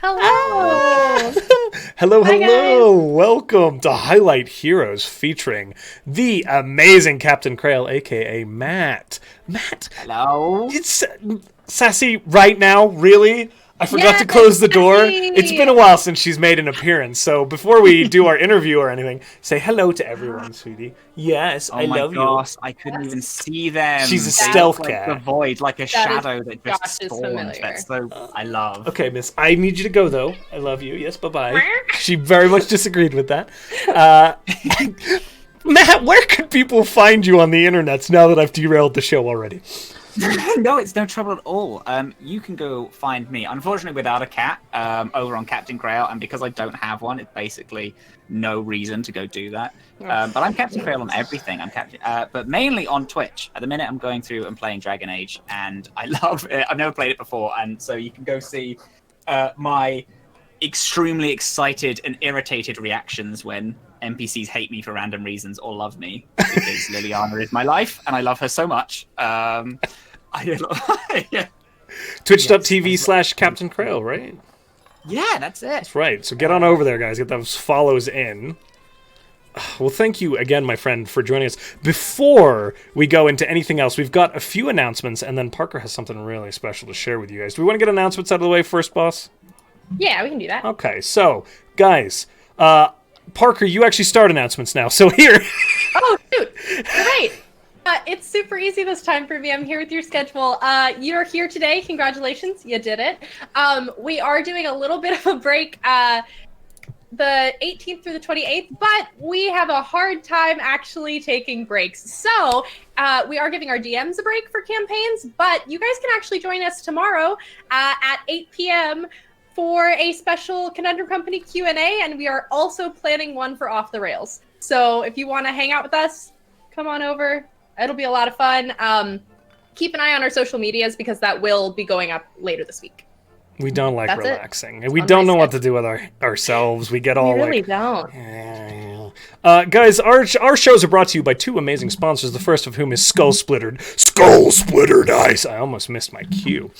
Hello. Hello, Hi, hello. guys. Welcome to Highlight Heroes featuring the amazing Captainkrail, aka Matt. Matt, Hello. it's Sassy right now, really? I forgot Yes, to close the door. It's Sassy. been a while since she's made an appearance, so before we do our interview or anything, say hello to everyone, sweetie. Yes, Oh I my love you. gosh, I couldn't even see them. She's a They That, stealth look like the cat. void, like a that is shadow that just Josh is spawned. familiar. That's so I love. Okay, miss, I need you to go, though. I love you. Yes, bye-bye. She very much disagreed with that. Matt, where can people find you on the internets now that I've derailed the show already? No, it's no trouble at all. You can go find me, unfortunately without a cat, over on Captainkrail, and because I don't have one, it's basically no reason to go do that. But I'm Captainkrail on everything. But mainly on Twitch. At the minute, I'm going through and playing Dragon Age, and I love it. I've never played it before, and so you can go see my extremely excited and irritated reactions when NPCs hate me for random reasons or love me, because Liliana is my life, and I love her so much. Yeah. Twitch.tv/Captain right? Yeah, that's it. That's right. So get on over there, guys. Get those follows in. Well, thank you again, my friend, for joining us. Before we go into anything else, we've got a few announcements, and then Parker has something really special to share with you guys. Do we want to get announcements out of the way first, boss? Yeah, we can do that. Okay, so, guys, Parker, you actually start announcements now, so here. Oh, shoot. Great. It's super easy this time for me. I'm here with your schedule. You're here today. Congratulations. You did it. We are doing a little bit of a break the 18th through the 28th, but we have a hard time actually taking breaks. So we are giving our DMs a break for campaigns, but you guys can actually join us tomorrow at 8 p.m. for a special Conundrum Company Q&A, and we are also planning one for Off the Rails. So if you want to hang out with us, come on over. It'll be a lot of fun. Keep an eye on our social medias because that will be going up later this week. We don't like That's relaxing. And we don't know what to do with ourselves. We get all We really like... don't. Guys, our shows are brought to you by two amazing sponsors, the first of whom is Skull Splitter Dice. I almost missed my cue.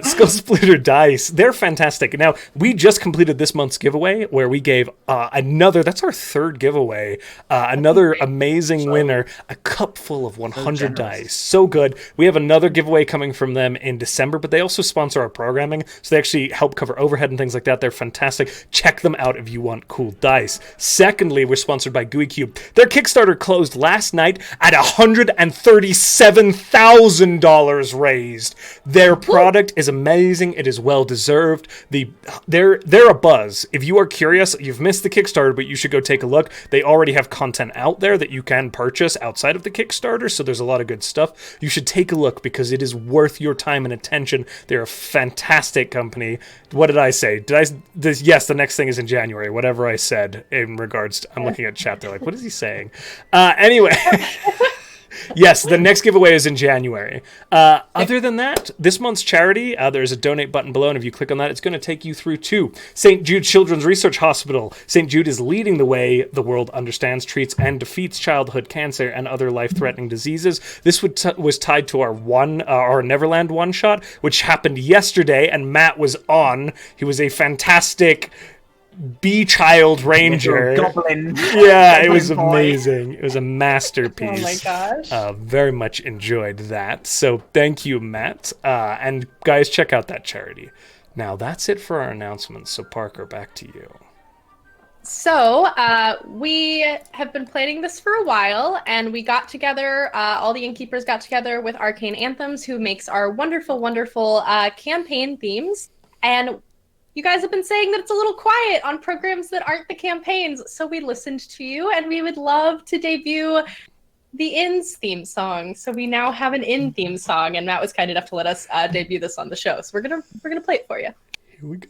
Skull Splitter Dice. They're fantastic. Now, we just completed this month's giveaway where we gave another, that's our third giveaway, another amazing winner, a cup full of 100 dice. So good. We have another giveaway coming from them in December, but they also sponsor our programming, so they actually help cover overhead and things like that. They're fantastic. Check them out if you want cool dice. Secondly, we're sponsored by GUI Cube. Their Kickstarter closed last night at $137,000 raised. Their product is amazing. It is well deserved. They're a buzz. If you are curious, you've missed the Kickstarter, but you should go take a look. They already have content out there that you can purchase outside of the Kickstarter, so there's a lot of good stuff. You should take a look because it is worth your time and attention. They're a fantastic company. What did I say? Yes, the next thing is in January, whatever I said in regards to, I'm looking at chat, they're like, what is he saying? Anyway, yes, the next giveaway is in January. Other than that, this month's charity, there's a donate button below, and if you click on that, it's going to take you through to St. Jude Children's Research Hospital. St. Jude is leading the way the world understands, treats, and defeats childhood cancer and other life-threatening diseases. This was tied to our Neverland one-shot, which happened yesterday, and Matt was on. He was a fantastic bee-child ranger. Goblin. Yeah, it was Goblin boy. amazing. It was a masterpiece. Oh my gosh. Very much enjoyed that. So thank you, Matt. And guys, check out that charity. Now that's it for our announcements. So Parker, back to you. So we have been planning this for a while, and we got together, all the innkeepers got together with Arcane Anthems, who makes our wonderful, wonderful campaign themes. And you guys have been saying that it's a little quiet on programs that aren't the campaigns, so we listened to you, and we would love to debut the Inn's theme song. So we now have an Inn theme song, and Matt was kind enough to let us debut this on the show. So we're gonna play it for you. Here we go.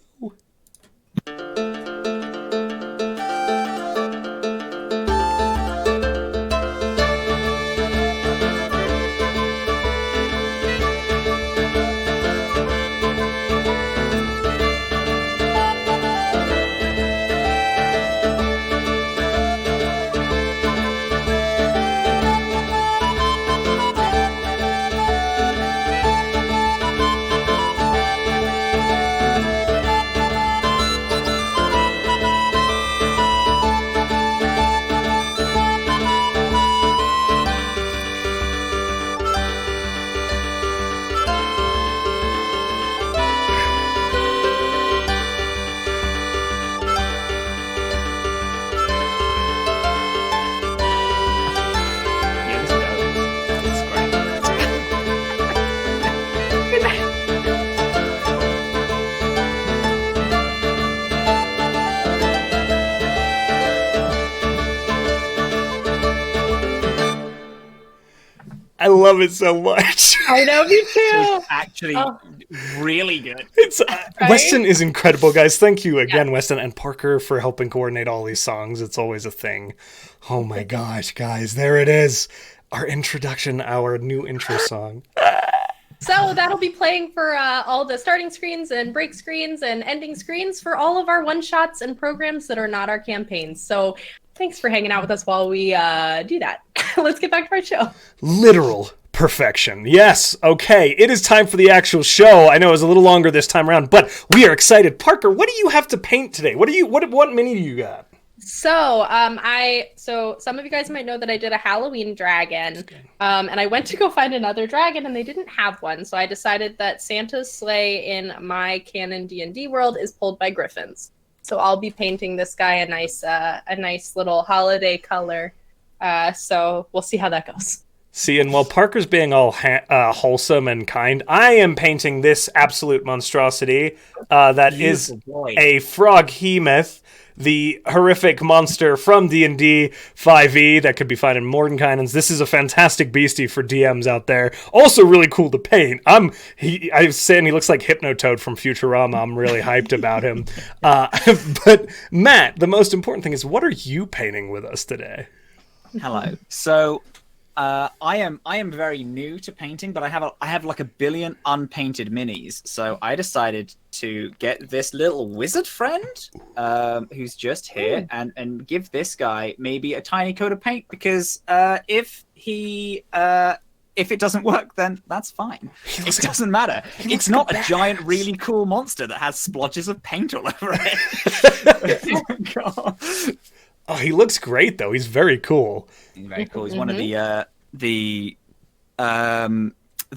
I love it so much. I know, me too. It's actually Oh. really good. It's Right? Weston is incredible, guys. Thank you again, Weston and Parker, for helping coordinate all these songs. It's always a thing. Oh my gosh, guys, there it is. Our introduction, our new intro song. So that'll be playing for all the starting screens and break screens and ending screens for all of our one-shots and programs that are not our campaigns. So thanks for hanging out with us while we do that. Let's get back to our show. Literal perfection. Yes. Okay. It is time for the actual show. I know it was a little longer this time around, but we are excited. Parker, what do you have to paint today? What mini do you got? So, so some of you guys might know that I did a Halloween dragon, and I went to go find another dragon, and they didn't have one. So I decided that Santa's sleigh in my canon D&D world is pulled by griffins. So I'll be painting this guy a nice little holiday color. So we'll see how that goes. See, and while Parker's being all wholesome and kind, I am painting this absolute monstrosity that is a froghemoth, the horrific monster from D&D 5e that could be found in Mordenkainen's. This is a fantastic beastie for DMs out there. Also really cool to paint. I was saying he looks like Hypnotoad from Futurama. I'm really hyped about him. But Matt, the most important thing is, what are you painting with us today? Hello. So I am very new to painting, but I have like a billion unpainted minis. So I decided to get this little wizard friend who's just here and give this guy maybe a tiny coat of paint, because if it doesn't work, then that's fine. It doesn't matter. It's not a giant, really cool monster that has splotches of paint all over it. God. Oh, he looks great though. He's very cool. He's very cool. He's one of the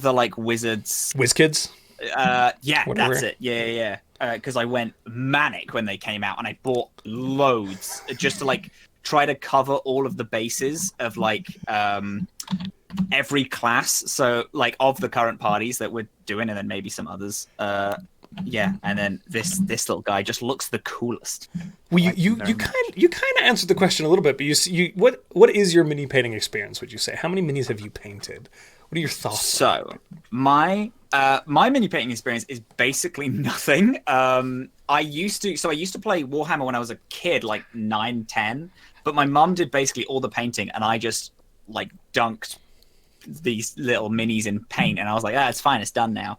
like wizards. WizKids? Yeah, Whatever. that's it. Yeah. Because I went manic when they came out, and I bought loads just to like try to cover all of the bases of like every class. So like of the current parties that we're doing, and then maybe some others. Yeah, and then this little guy just looks the coolest. Well, you kind of answered the question a little bit, but what is your mini painting experience? Would you say, how many minis have you painted? What are your thoughts? So my mini painting experience is basically nothing. I used to play Warhammer when I was a kid, like 9, 10, but my mum did basically all the painting, and I just like dunked these little minis in paint, and I was like, it's fine, it's done now.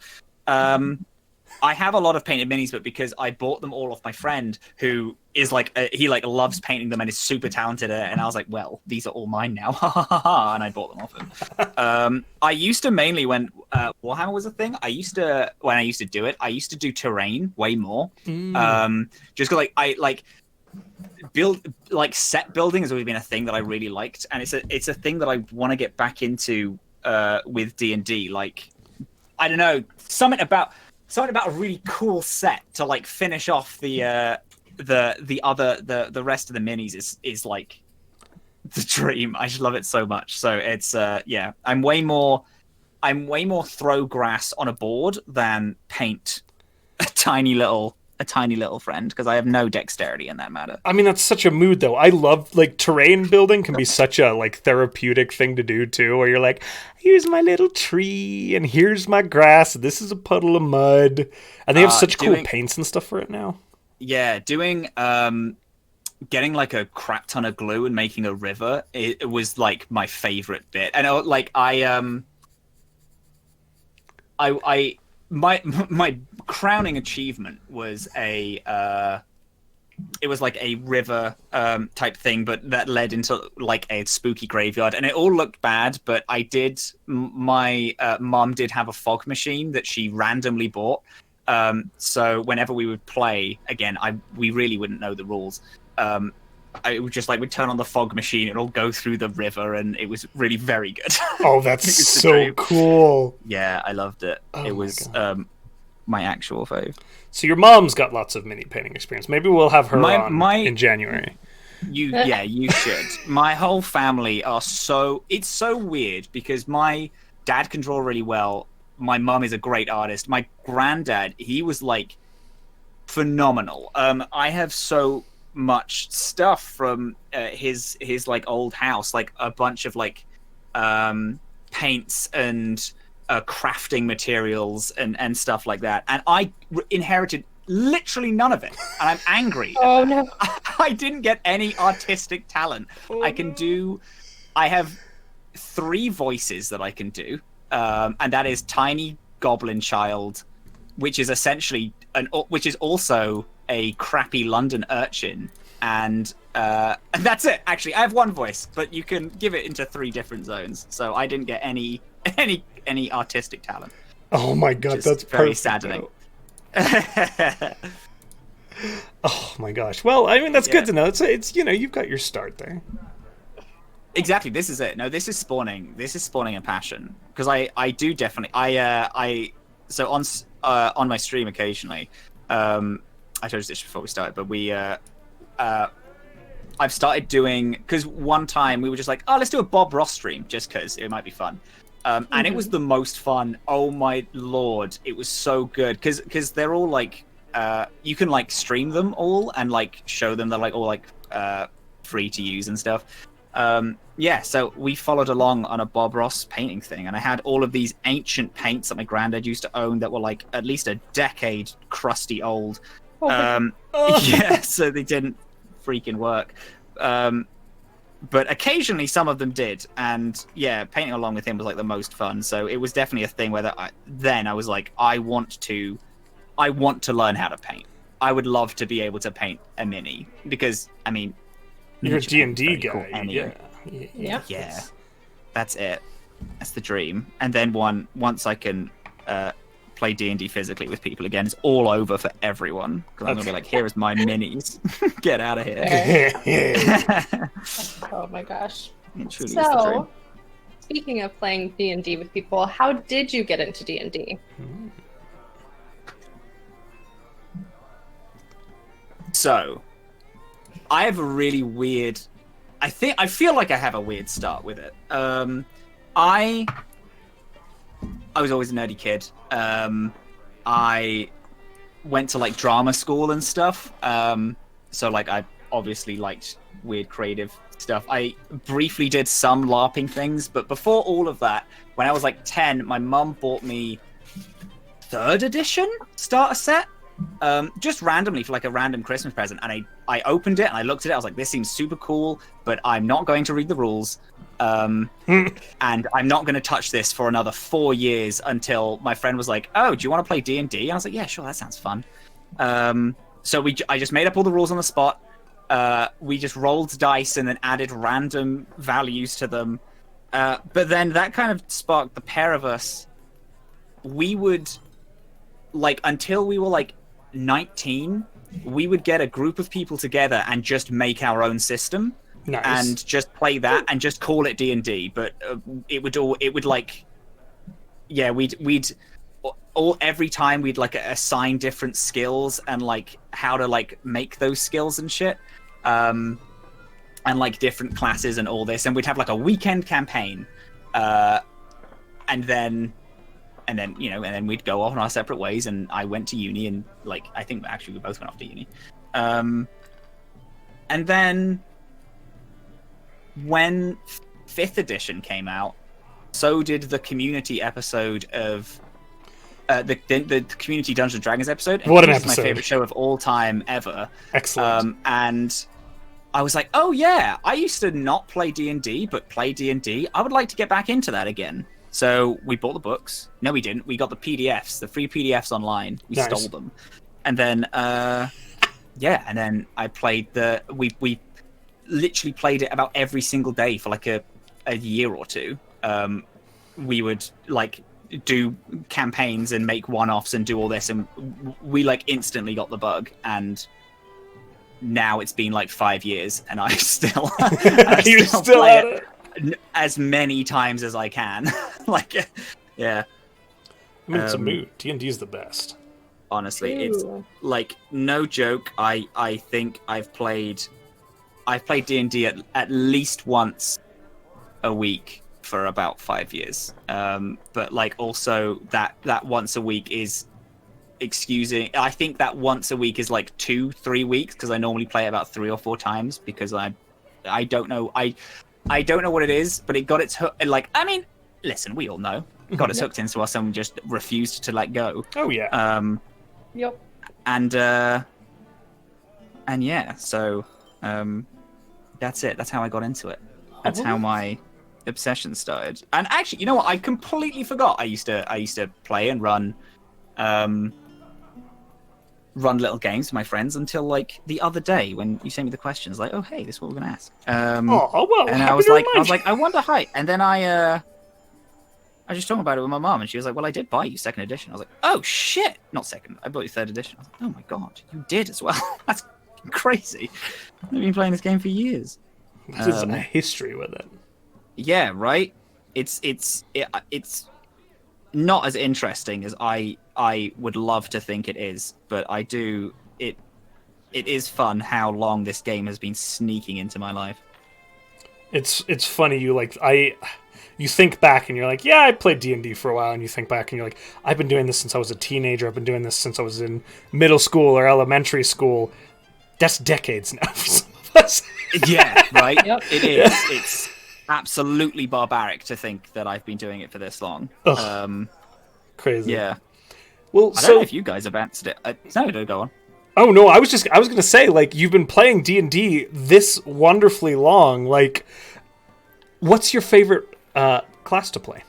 I have a lot of painted minis, but because I bought them all off my friend, who is like he like loves painting them and is super talented at it, and I was like, well, these are all mine now, and I bought them off him. I used to mainly, when Warhammer was a thing, when I used to do it, I used to do terrain way more. Just because I like build, like set building has always been a thing that I really liked, and it's a thing that I want to get back into with D&D. Like, I don't know, something about a really cool set to like finish off the rest of the minis is like the dream. I just love it so much. So it's I'm way more throw grass on a board than paint a tiny little friend, because I have no dexterity in that matter. I mean, that's such a mood though. I love, like, terrain building can be such a like therapeutic thing to do too, where you're like, here's my little tree and here's my grass, this is a puddle of mud, and they have such cool paints and stuff for it now. Yeah, doing getting like a crap ton of glue and making a river, it was like my favorite bit. And like my crowning achievement was it was like a river type thing, but that led into like a spooky graveyard, and it all looked bad, but my mom did have a fog machine that she randomly bought, so whenever we would play again, we really wouldn't know the rules. I would just like, we'd turn on the fog machine, it'll go through the river, and it was really very good. Oh, that's so cool. Yeah, I loved it. It was my actual fave. So your mom's got lots of mini painting experience. Maybe we'll have her on in January. You should. My whole family it's so weird, because my dad can draw really well. My mum is a great artist. My granddad, he was like phenomenal. I have so much stuff from his like old house, like a bunch of like paints and crafting materials and stuff like that, and I inherited literally none of it, and I'm angry. Oh no! I didn't get any artistic talent. I have 3 voices that I can do, and that is Tiny Goblin Child, which is essentially which is also a crappy London urchin, and that's it. Actually, I have 1 voice, but you can give it into 3 different zones. So I didn't get any artistic talent. Oh my god, that's very perfect, saddening. Oh my gosh. Well, I mean, that's good to know. It's you've got your start there. Exactly. This is it. No, this is spawning a passion, because I do definitely so on my stream occasionally, I told you this before we started, but I've started doing, because one time we were just like, oh, let's do a Bob Ross stream just because it might be fun. And it was the most fun. Oh my lord, it was so good, because they're all like, you can like stream them all and like show them. They're like all like free to use and stuff. So we followed along on a Bob Ross painting thing, and I had all of these ancient paints that my granddad used to own that were like at least a decade crusty old. So they didn't freaking work. But occasionally some of them did, and painting along with him was like the most fun. So it was definitely a thing where I was like, I want to learn how to paint. I would love to be able to paint a mini, because I mean, you're a D&D guy. Cool anyway. Yeah. That's it. That's the dream. And then once I can play D&D physically with people again, it's all over for everyone. Because I'm gonna be like, here is my minis. Get out of here. Oh my gosh. It truly is the dream. Speaking of playing D&D with people, how did you get into D&D? So, I have a really weird... I feel like I have a weird start with it. I was always a nerdy kid. I went to like drama school and stuff. So like I obviously liked weird creative stuff. I briefly did some LARPing things, but before all of that, when I was like 10, my mum bought me 3rd edition starter set. Just randomly for like a random Christmas present, and I opened it and I looked at it. I was like, this seems super cool, but I'm not going to read the rules, and I'm not going to touch this for another 4 years until my friend was like, oh, do you want to play D&D? And I was like, yeah, sure, that sounds fun. So I just made up all the rules on the spot. We just rolled dice and then added random values to them, but then that kind of sparked the pair of us. We would, like, until we were like 19, we would get a group of people together and just make our own system. Nice. And just play that and just we'd every time we'd like assign different skills and like how to like make those skills and shit, and like different classes and all this, and we'd have like a weekend campaign, and then we'd go off on our separate ways, and I went to uni, and like I think actually we both went off to uni. And then when 5th edition came out, so did the community episode of the community Dungeons and Dragons episode. What an episode! It's my favorite show of all time ever. Excellent. And I was like, oh yeah, I used to not play D&D, but play D&D. I would like to get back into that again. So we bought the books. No, we didn't. We got the PDFs, the free PDFs online. We stole them, and then and then I played we literally played it about every single day for like a year or two. We would like do campaigns and make one-offs and do all this, and we like instantly got the bug. And now it's been like 5 years, and I still play it as many times as I can. Like, yeah. I mean, it's a mood. D&D is the best. Honestly, it's like no joke. I think I've played D&D at least once a week for about 5 years. But like also that once a week is excusing. I think that once a week is like 2-3 weeks, because I normally play about 3 or 4 times, because I don't know. I don't know what it is, but it got its hook. Like, I mean, listen, we all know. Got us hooked into us and just refused to let go. Oh yeah. Yep. And yeah, so that's it. That's how I got into it. That's how my obsession started. And actually, you know what? I completely forgot. I used to play and run little games with my friends until like the other day when you sent me the questions. Like, oh hey, this is what we're gonna ask. Well, and I was like, I wonder height. And then I was just talking about it with my mom, and she was like, well, I did buy you second edition. I was like, oh shit, not second. I bought you third edition. I was like, oh my god, you did as well. That's crazy. I've been playing this game for years. There's a history with it. Yeah, right. It's not as interesting as I would love to think it is, but I do. It is fun how long this game has been sneaking into my life. It's funny. You think back and you're like, yeah, I played D&D for a while, and you think back and you're like, I've been doing this since I was a teenager. I've been doing this since I was in middle school or elementary school. That's decades now for some of us. Yeah, right. Yep. It is. It's absolutely barbaric to think that I've been doing it for this long. Crazy. Yeah. Well, I don't know if you guys have answered it. No, go on. Oh no, I was gonna say, like, you've been playing D&D this wonderfully long. Like, what's your favorite class to play?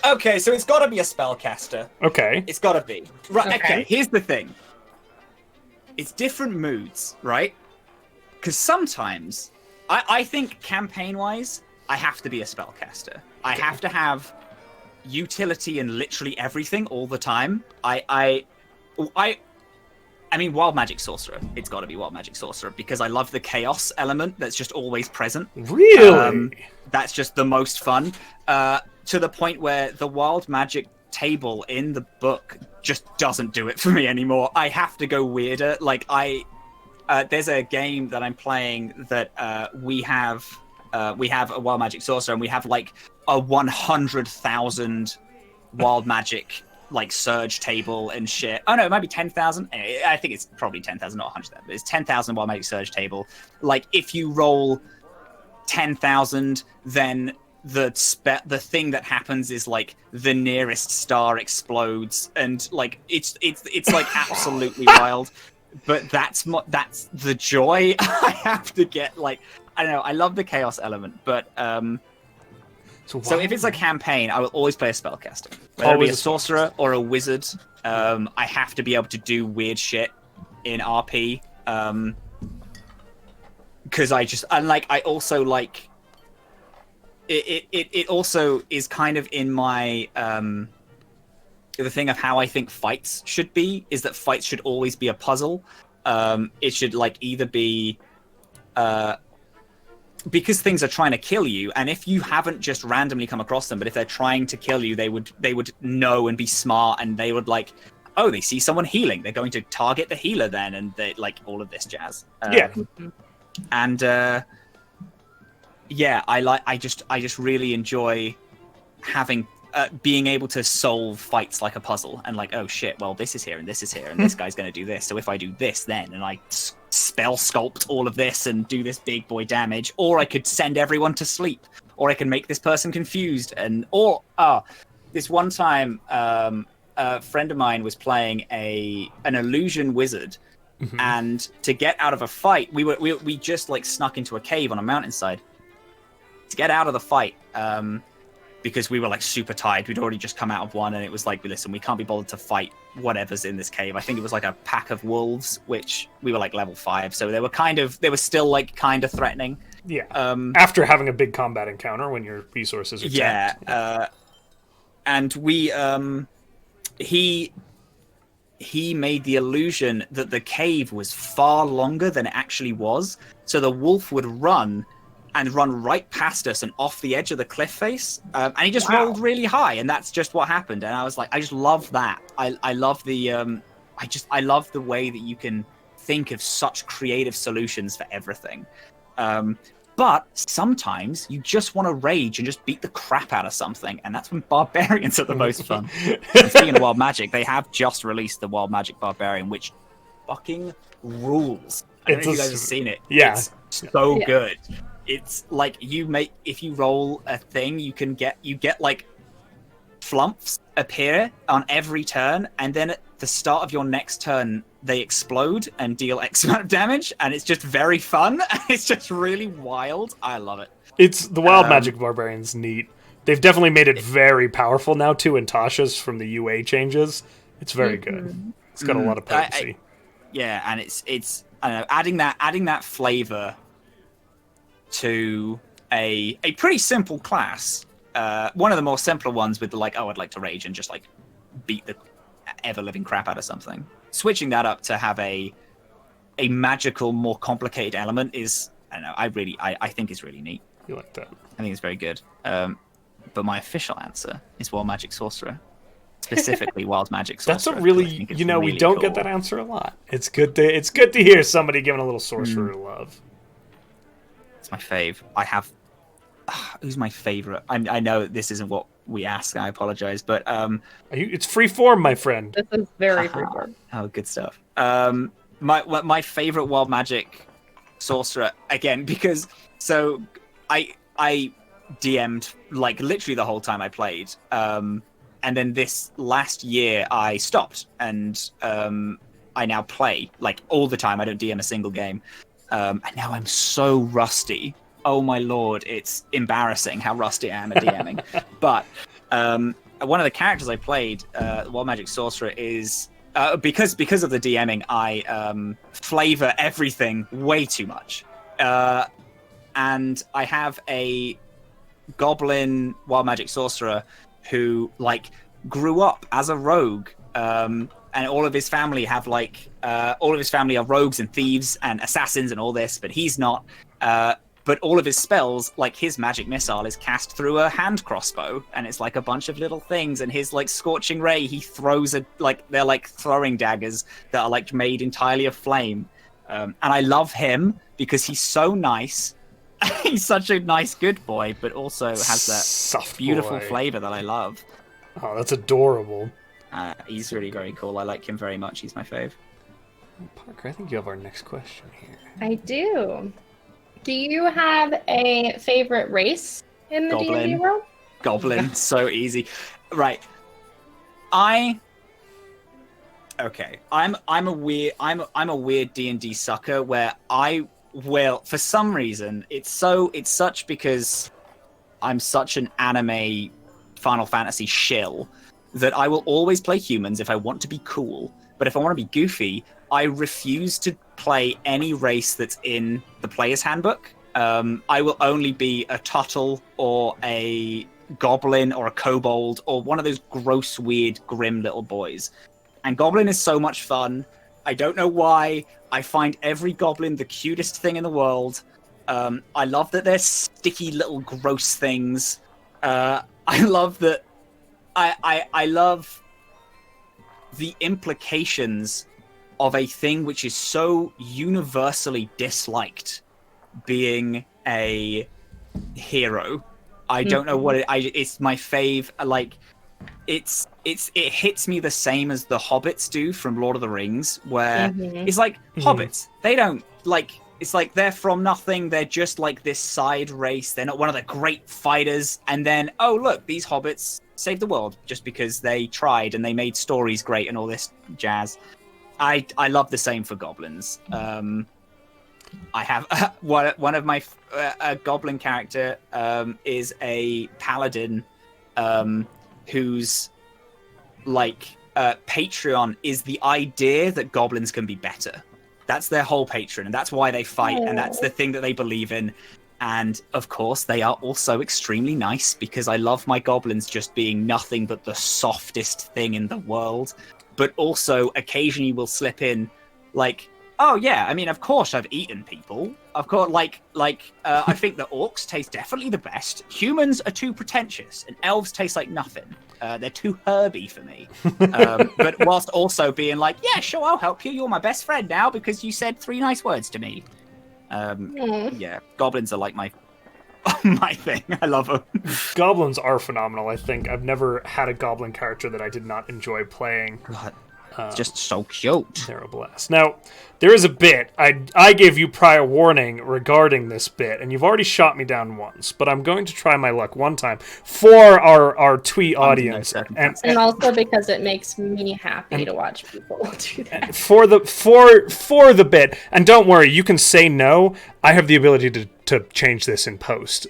Okay, so it's got to be a spellcaster. Okay. It's got to be. Right. Okay. Okay. Here's the thing. It's different moods, right? Because sometimes I think campaign-wise, I have to be a spellcaster. I have to have utility in literally everything all the time. I mean, Wild Magic Sorcerer. It's got to be Wild Magic Sorcerer because I love the chaos element that's just always present. Really? That's just the most fun. To the point where the Wild Magic table in the book just doesn't do it for me anymore. I have to go weirder. Like, there's a game that I'm playing that we have a Wild Magic Sorcerer, and we have like a 100,000 Wild Magic like surge table and shit. Oh no, it might be 10,000. I think it's probably 10,000, not 100,000. But it's 10,000 Wild Magic surge table. Like, if you roll 10,000, then the thing that happens is like the nearest star explodes, and like it's like absolutely wild. But that's the joy I have to get. Like, I don't know. I love the chaos element, but so if it's a campaign, I will always play a spellcaster. Whether it be a sorcerer or a wizard, I have to be able to do weird shit in RP. Because I also like it also is kind of in my the thing of how I think fights should be is that fights should always be a puzzle. It should like either be because things are trying to kill you, and if you haven't just randomly come across them, but if they're trying to kill you, they would know and be smart, and they would like, oh, they see someone healing, they're going to target the healer then, and they like all of this jazz. And yeah, I just really enjoy having being able to solve fights like a puzzle, and like, oh shit, well, this is here and this is here and this guy's going to do this, so if I do this then, and I spell sculpt all of this and do this big boy damage, or I could send everyone to sleep, or I can make this person confused, this one time a friend of mine was playing an illusion wizard. Mm-hmm. And to get out of a fight, we just like snuck into a cave on a mountainside to get out of the fight, because we were like super tired. We'd already just come out of one, and it was like, listen, we can't be bothered to fight whatever's in this cave. I think it was like a pack of wolves, which we were like level 5, so they were still like kind of threatening. Yeah. After having a big combat encounter when your resources are tapped. Yeah. And we he made the illusion that the cave was far longer than it actually was, so the wolf would run right past us and off the edge of the cliff face, and he just rolled really high, and that's just what happened. And I was like, I just love that. I love the I love the way that you can think of such creative solutions for everything. But sometimes you just want to rage and just beat the crap out of something, and that's when barbarians are the most fun. And speaking of Wild Magic, they have just released the Wild Magic Barbarian, which fucking rules. I don't know if you guys have seen it. Yeah. It's so good. it's like if you roll a thing, you get like flumps appear on every turn, and then at the start of your next turn they explode and deal X amount of damage, and it's just very fun. It's just really wild. I love it. It's the Wild Magic Barbarian's neat. They've definitely made it very powerful now too in Tasha's from the UA changes. It's very good. It's got a lot of potency. Yeah, and it's I don't know, adding that flavor to a pretty simple class. One of the more simpler ones with the like, oh, I'd like to rage and just like beat the ever living crap out of something. Switching that up to have a magical, more complicated element is, I don't know, I think it's really neat. You like that? I think it's very good. But my official answer is Wild Magic Sorcerer. Specifically Wild Magic Sorcerer. That's a really, we don't get that answer a lot. It's good to hear somebody giving a little sorcerer love. It's my fave. I have who's my favorite? I know this isn't what we asked. I apologize, but it's free form, my friend. This is very free form. Oh, good stuff. My favorite Wild Magic Sorcerer, again, because so I DM'd like literally the whole time I played, and then this last year I stopped, and I now play like all the time. I don't DM a single game, and now I'm so rusty. Oh my lord, it's embarrassing how rusty I am at DMing. But one of the characters I played, Wild Magic Sorcerer, is because of the DMing, I flavor everything way too much, and I have a goblin Wild Magic Sorcerer who like grew up as a rogue, and all of his family have like all of his family are rogues and thieves and assassins and all this, but he's not. But all of his spells, like his magic missile, is cast through a hand crossbow, and it's like a bunch of little things. And his like scorching ray, he throws they're like throwing daggers that are like made entirely of flame. And I love him because he's so nice. He's such a nice, good boy, but also has that Soft beautiful boy. flavor that I love. Oh, that's adorable. He's really very cool. I like him very much. He's my fave. Parker, I think you have our next question here. I do. Do you have a favorite race in the Goblin. D&D world? Goblin, so easy. Right. Okay. I'm a weird D&D sucker where for some reason it's such because I'm such an anime Final Fantasy shill that I will always play humans if I want to be cool, but if I want to be goofy, I refuse to play any race that's in the player's handbook. I will only be a Tuttle or a Goblin or a Kobold or one of those gross, weird, grim little boys. And Goblin is so much fun. I don't know why. I find every Goblin the cutest thing in the world. I love that they're sticky little gross things. I love that. I love the implications of a thing which is so universally disliked being a hero. I don't know what it's my fave. Like it hits me the same as the hobbits do from Lord of the Rings, where it's like hobbits, they don't like, it's like they're from nothing, they're just like this side race, they're not one of the great fighters, and then oh look, these hobbits saved the world just because they tried and they made stories great and all this jazz. I love the same for goblins. I have one of my goblin character is a paladin whose like Patreon is the idea that goblins can be better. That's their whole Patreon, and that's why they fight, and that's the thing that they believe in. And of course, they are also extremely nice because I love my goblins just being nothing but the softest thing in the world. But also, occasionally will slip in, like, oh yeah, I mean, of course I've eaten people. Of course, I think the orcs taste definitely the best. Humans are too pretentious, and elves taste like nothing. They're too herby for me. But whilst also being like, yeah, sure, I'll help you. You're my best friend now because you said 3 nice words to me. Yeah, goblins are like my thing. I love them. Goblins are phenomenal, I think. I've never had a goblin character that I did not enjoy playing. It's just so cute. They're a blast. Now, there is a bit. I gave you prior warning regarding this bit, and you've already shot me down once, but I'm going to try my luck one time for our tweet audience. And also because it makes me happy to watch people do that. For the bit, and don't worry, you can say no. I have the ability to change this in post.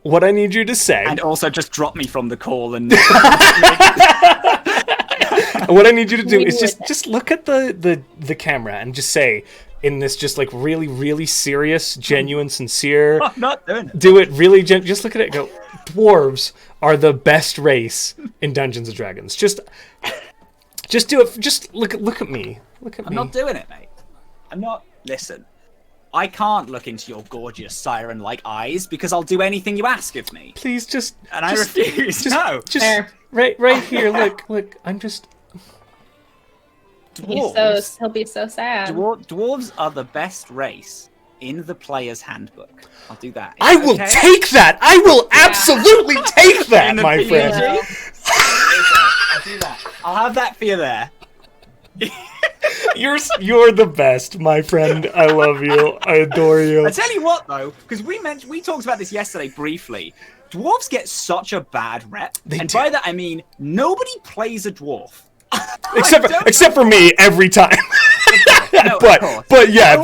What I need you to say... And also just drop me from the call and... What I need you to do is just look at the camera and just say, in this just like really, really serious, genuine, sincere... I'm not doing it. Do it really... just look at it and go, dwarves are the best race in Dungeons & Dragons. Just do it. Just look at me. Look at me. I'm not doing it, mate. I'm not... Listen. I can't look into your gorgeous siren-like eyes because I'll do anything you ask of me. Please just... And I refuse. No. Just right here. Look. I'm just... He'll be so sad. Dwarves are the best race in the player's handbook. I'll do that. I will take that. I will absolutely take that, my friend. I'll do that. I'll have that for you there. You're the best, my friend. I love you. I adore you. I tell you what, though, because we talked about this yesterday briefly. Dwarves get such a bad rep, by that I mean nobody plays a dwarf. Except for me every time. No, but yeah.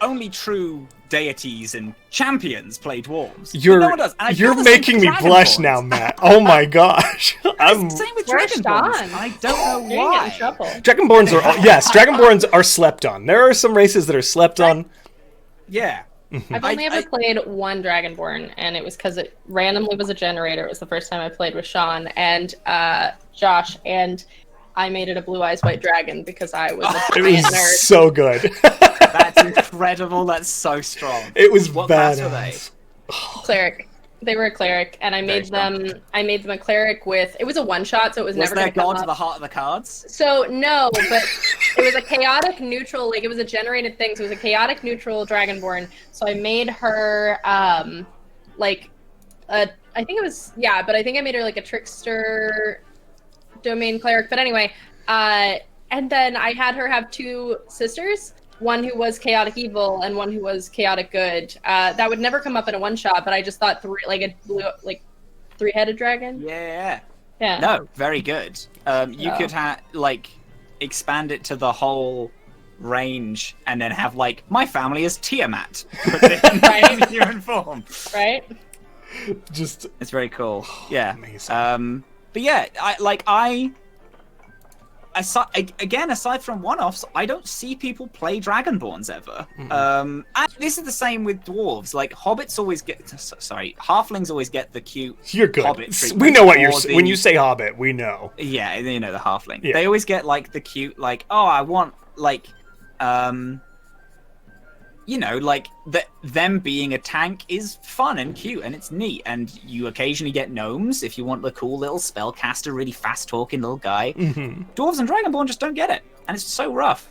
Only true deities and champions play dwarves. No one does. You're making me blush now, Matt. Oh my gosh. Same with Dragonborns. I don't know why. Dragonborns Dragonborns are slept on. There are some races that are slept on. Yeah. I've only ever played one Dragonborn, and it was because it randomly was a generator. It was the first time I played with Sean and Josh, and I made it a blue eyes white dragon because I was a giant nerd. So good. That's incredible. That's so strong. It was what badass. Class were they? Cleric. They were a cleric, and I made them a cleric with... It was a one-shot, so it was never going to come up. Was there God to the heart of the cards? So, no, but it was a chaotic neutral... Like, it was a generated thing, so it was a chaotic neutral Dragonborn. So I made her, I think it was... Yeah, but I think I made her, like, a trickster domain cleric. But anyway, and then I had her have two sisters. One who was chaotic evil and one who was chaotic good. That would never come up in a one shot, but I just thought three-headed dragon. Yeah. Yeah. No, very good. You could expand it to the whole range and then have my family is Tiamat, but in human form. Right. It's very cool. Yeah. Amazing. But yeah, aside from one-offs, I don't see people play Dragonborns ever. Mm-hmm. And this is the same with dwarves. Hobbits always halflings always get the cute. You're good. Hobbit treatment. We know what when you say hobbit, we know. Yeah, they know the halfling. Yeah. They always get the cute I want them being a tank is fun and cute and it's neat, and you occasionally get gnomes if you want the cool little spellcaster, really fast talking little guy. Mm-hmm. Dwarves and Dragonborn just don't get it, and it's so rough.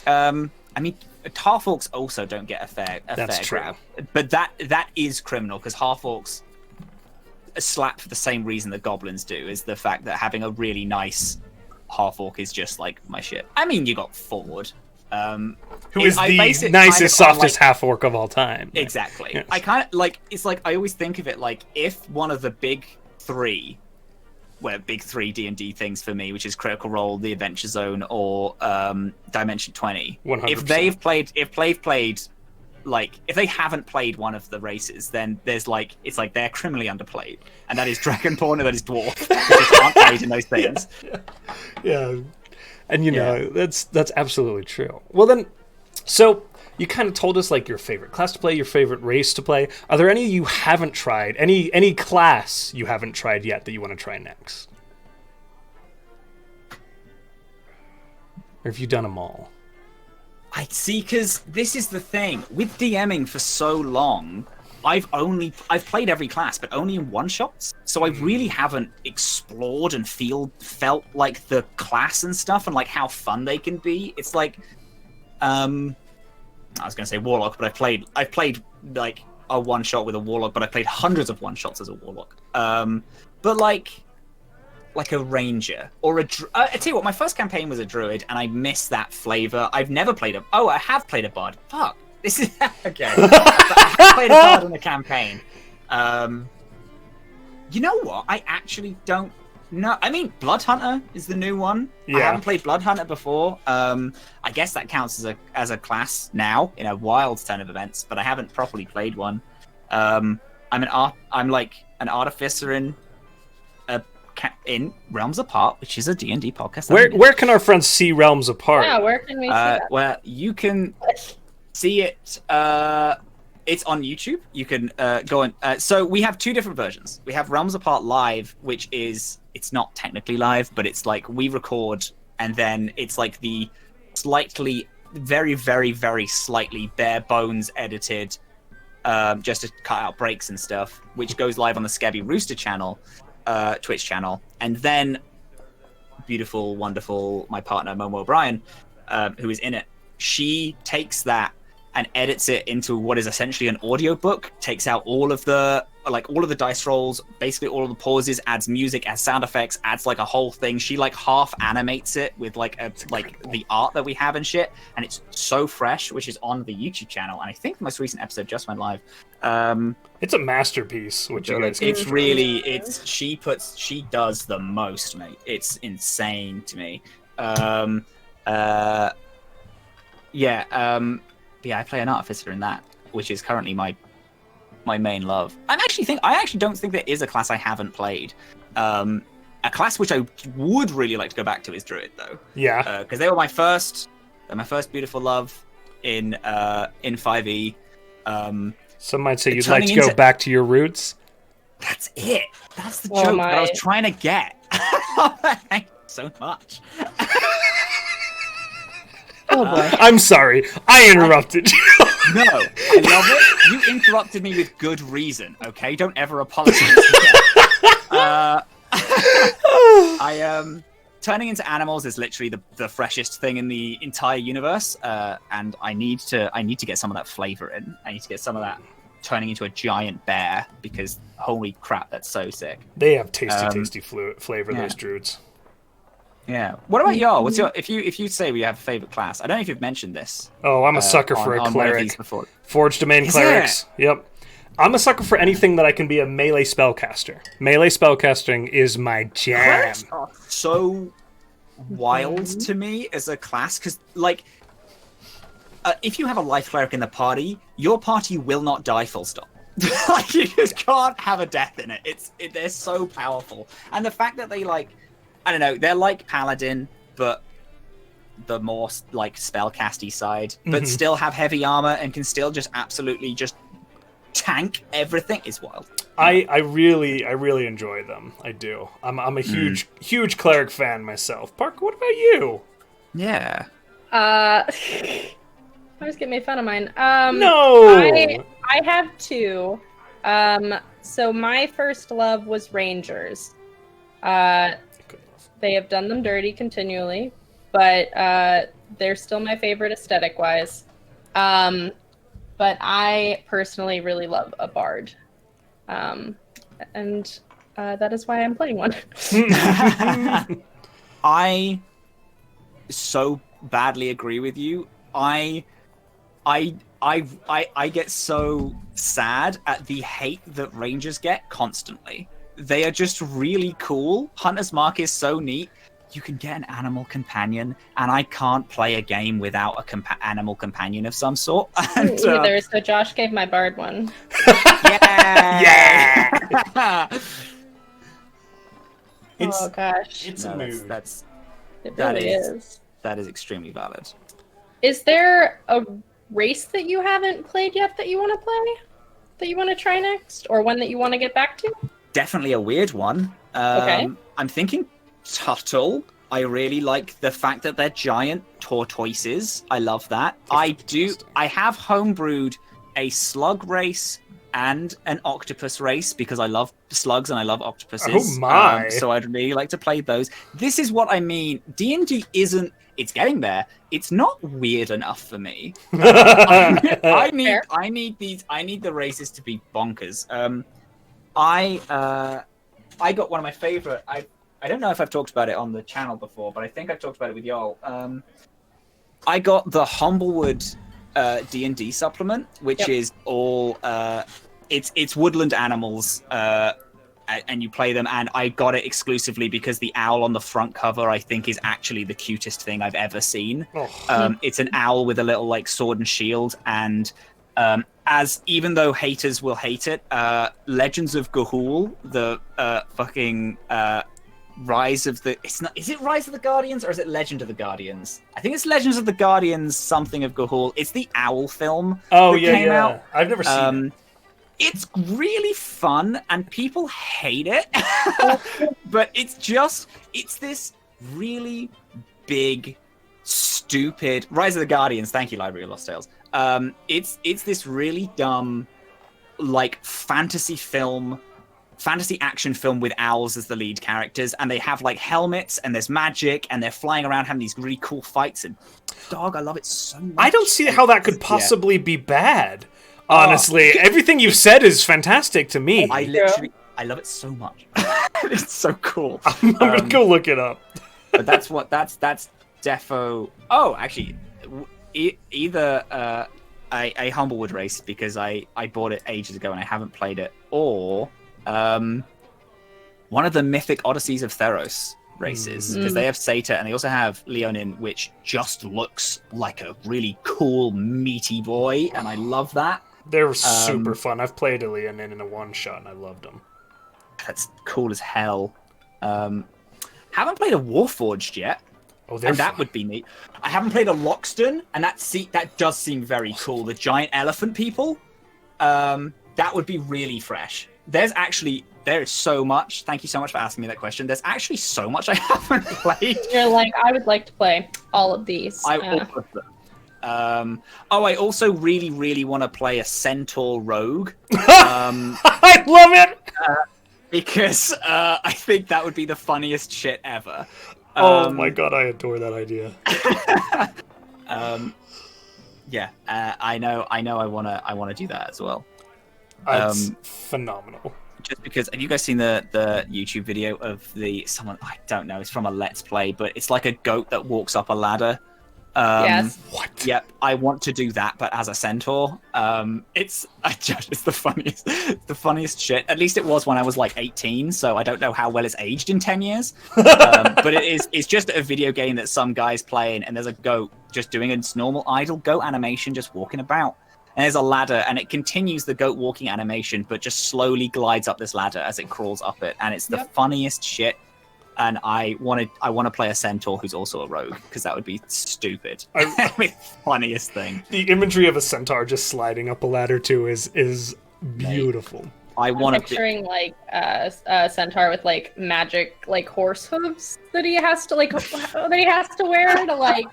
Half-orcs also don't get a fair grab, but that is criminal because half-orcs slap for the same reason that goblins do, is the fact that having a really nice half-orc is just my shit. I mean, you got Ford. Who is the nicest, softest half-orc of all time. Exactly. Yes. I I always think of it if one of the big three D&D things for me, which is Critical Role, The Adventure Zone, or Dimension 20. 100%. If they haven't played one of the races, then there's they're criminally underplayed, and that is Dragonborn and that is Dwarf. They aren't played in those things. Yeah. And that's absolutely true. Well then, so you kind of told us your favorite class to play, your favorite race to play. Are there any you haven't tried? Any class you haven't tried yet that you want to try next? Or have you done them all? I see, because this is the thing with DMing for so long. I've played every class, but only in one-shots. So I really haven't explored and felt the class and stuff and how fun they can be. It's I was going to say Warlock, but I've played a one-shot with a Warlock, but I played hundreds of one-shots as a Warlock. But like a ranger or I tell you what, my first campaign was a druid, and I miss that flavor. I've never played a. Oh, I have played a bard. Fuck, this is okay. I have played a bard in a campaign. You know what? I actually don't know. I mean, Blood Hunter is the new one. Yeah. I haven't played Blood Hunter before. I guess that counts as a class now in a wild turn of events, but I haven't properly played one. I'm like an artificer in Realms Apart, which is a D&D podcast. Where can our friends see Realms Apart? Yeah, where can we see that? Well, you can see it. It's on YouTube. You can go on. So we have two different versions. We have Realms Apart Live, which it's not technically live, but it's like we record, and then it's like the slightly, very, very, very slightly bare bones edited, just to cut out breaks and stuff, which goes live on the Scabby Rooster channel. Twitch channel, and then beautiful, wonderful, my partner Momo O'Brien, who is in it, she takes that and edits it into what is essentially an audiobook, takes out all of the dice rolls, basically all of the pauses, adds music, adds sound effects, adds like a whole thing. She like half animates it with like the art that we have and shit, and it's so fresh, which is on the YouTube channel, and I think the most recent episode just went live. It's a masterpiece. What you guys? It's really she does the most, mate. It's insane to me. Yeah, I play an artificer in that, which is currently my main love. I actually don't think there is a class I haven't played. A class which I would really like to go back to is Druid, though. Yeah. Because they were my first beautiful love in 5e. Some might say you'd like to go back to your roots. That's it. That's the joke that I was trying to get. Thank you so much. Oh boy. I'm sorry. I interrupted you. No, I love it. You interrupted me with good reason, okay? Don't ever apologize again. Turning into animals is literally the freshest thing in the entire universe, and I need to get some of that flavor in. I need to get some of that turning into a giant bear, because holy crap, that's so sick. They have tasty flavor, those druids. Yeah. What about y'all? What's your if you say we have a favorite class? I don't know if you've mentioned this. Oh, I'm a sucker for a cleric. Forged domain Is clerics. It? Yep. I'm a sucker for anything that I can be a melee spellcaster. Melee spellcasting is my jam. Clerics are so wild to me as a class, because like if you have a life cleric in the party, your party will not die full stop. Like, you just can't have a death in it. They're so powerful, and the fact that they like, I don't know, they're like paladin, but the more like spellcasty side, but still have heavy armor and can still just absolutely just tank everything is wild. I really enjoy them. I do. I'm a huge cleric fan myself. Parker, what about you? Yeah. I always get made fun of mine. No. I have two. So my first love was Rangers. They have done them dirty continually, but they're still my favorite aesthetic-wise. But I personally really love a bard. And that is why I'm playing one. I so badly agree with you. I get so sad at the hate that Rangers get constantly. They are just really cool. Hunter's Mark is so neat. You can get an animal companion, and I can't play a game without an animal companion of some sort. And, either, so Josh gave my bard one. Yeah! Oh gosh. It's a mood. It really is. That is extremely valid. Is there a race that you haven't played yet that you want to play? That you want to try next? Or one that you want to get back to? Definitely a weird one. Okay. I'm thinking Tuttle. I really like the fact that they're giant tortoises. I love that. I have homebrewed a slug race and an octopus race because I love slugs and I love octopuses. Oh my! So I'd really like to play those. This is what I mean. D&D isn't. It's getting there. It's not weird enough for me. I need the races to be bonkers. I got one of my favorite. I don't know if I've talked about it on the channel before, but I think I've talked about it with y'all. I got the Humblewood D&D supplement, which is all it's woodland animals, and you play them. And I got it exclusively because the owl on the front cover, I think, is actually the cutest thing I've ever seen. It's an owl with a little like sword and shield, and as even though haters will hate it, Legends of Ga'Hoole, the fucking Rise of the... Is it Rise of the Guardians or is it Legend of the Guardians? I think it's Legends of the Guardians something of Ga'Hoole. It's the owl film that came out. I've never seen it. It's really fun and people hate it. But it's this really big, stupid... Rise of the Guardians, thank you, Library of Lost Tales. It's this really dumb, like, fantasy action film with owls as the lead characters, and they have like helmets and there's magic and they're flying around having these really cool fights, and dog, I love it so much. I don't see how that could possibly be bad. Honestly, everything you've said is fantastic to me. I love it so much. It's so cool. I'm gonna go look it up. But that's defo. Oh, actually, either a Humblewood race, because I bought it ages ago and I haven't played it, or one of the Mythic Odysseys of Theros races, because they have Satyr and they also have Leonin, which just looks like a really cool meaty boy, and I love that. They're super fun. I've played a Leonin in a one-shot and I loved them. That's cool as hell. Haven't played a Warforged yet. Oh, that would be neat. I haven't played a Loxton, and that does seem very cool. The giant elephant people. That would be really fresh. There is so much. Thank you so much for asking me that question. There's actually so much I haven't played. You're like, I would like to play all of these. All of them. I also really, really want to play a Centaur Rogue. I love it! Because I think that would be the funniest shit ever. Oh my god, I adore that idea. I know. I wanna do that as well. It's phenomenal. Just because, have you guys seen the YouTube video of someone? I don't know. It's from a Let's Play, but it's like a goat that walks up a ladder. Yes. What? Yep. I want to do that, but as a centaur. It's the funniest shit. At least it was when I was like 18, so I don't know how well it's aged in 10 years. But it's just a video game that some guy's playing, and there's a goat just doing its normal idle goat animation, just walking about. And there's a ladder, and it continues the goat walking animation, but just slowly glides up this ladder as it crawls up it, and it's the funniest shit. And I want to play a centaur who's also a rogue, because that would be stupid. I mean, funniest thing. The imagery of a centaur just sliding up a ladder too is beautiful. I'm picturing like a centaur with like magic like horse hooves that he has to wear to like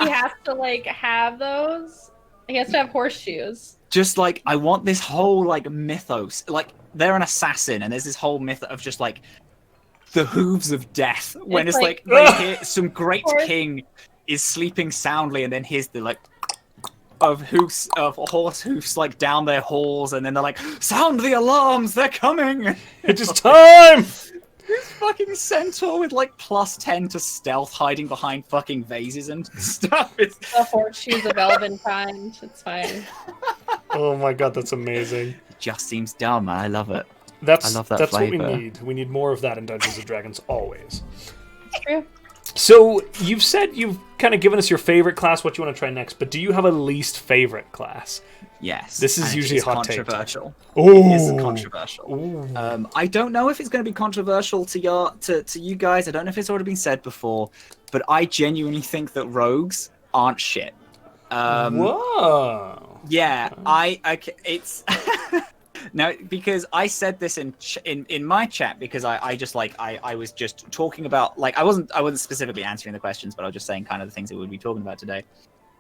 he has to like have those. He has to have horseshoes. Just like, I want this whole like mythos. Like, they're an assassin, and there's this whole myth of just like the hooves of death. When it's like they hear some great king is sleeping soundly, and then here's the like of horse hoofs like down their halls, and then they're like, sound the alarms, they're coming. It is time. This fucking centaur with like +10 to stealth, hiding behind fucking vases and stuff. It's the horseshoes of elven kind. It's fine. Oh my god, that's amazing. It just seems dumb, and I love it. That's I love that what flavor. we need. We need more of that in Dungeons & Dragons, always. True. So, you've said you've kind of given us your favorite class, what you want to try next, but do you have a least favorite class? Yes. This is usually hot take. Controversial. Ooh. It is controversial. I don't know if it's going to be controversial to you guys. I don't know if it's already been said before, but I genuinely think that rogues aren't shit. Whoa. Yeah, it's no, because I said this in my chat, because I was just talking about, like, I wasn't specifically answering the questions, but I was just saying kind of the things that we'd be talking about today.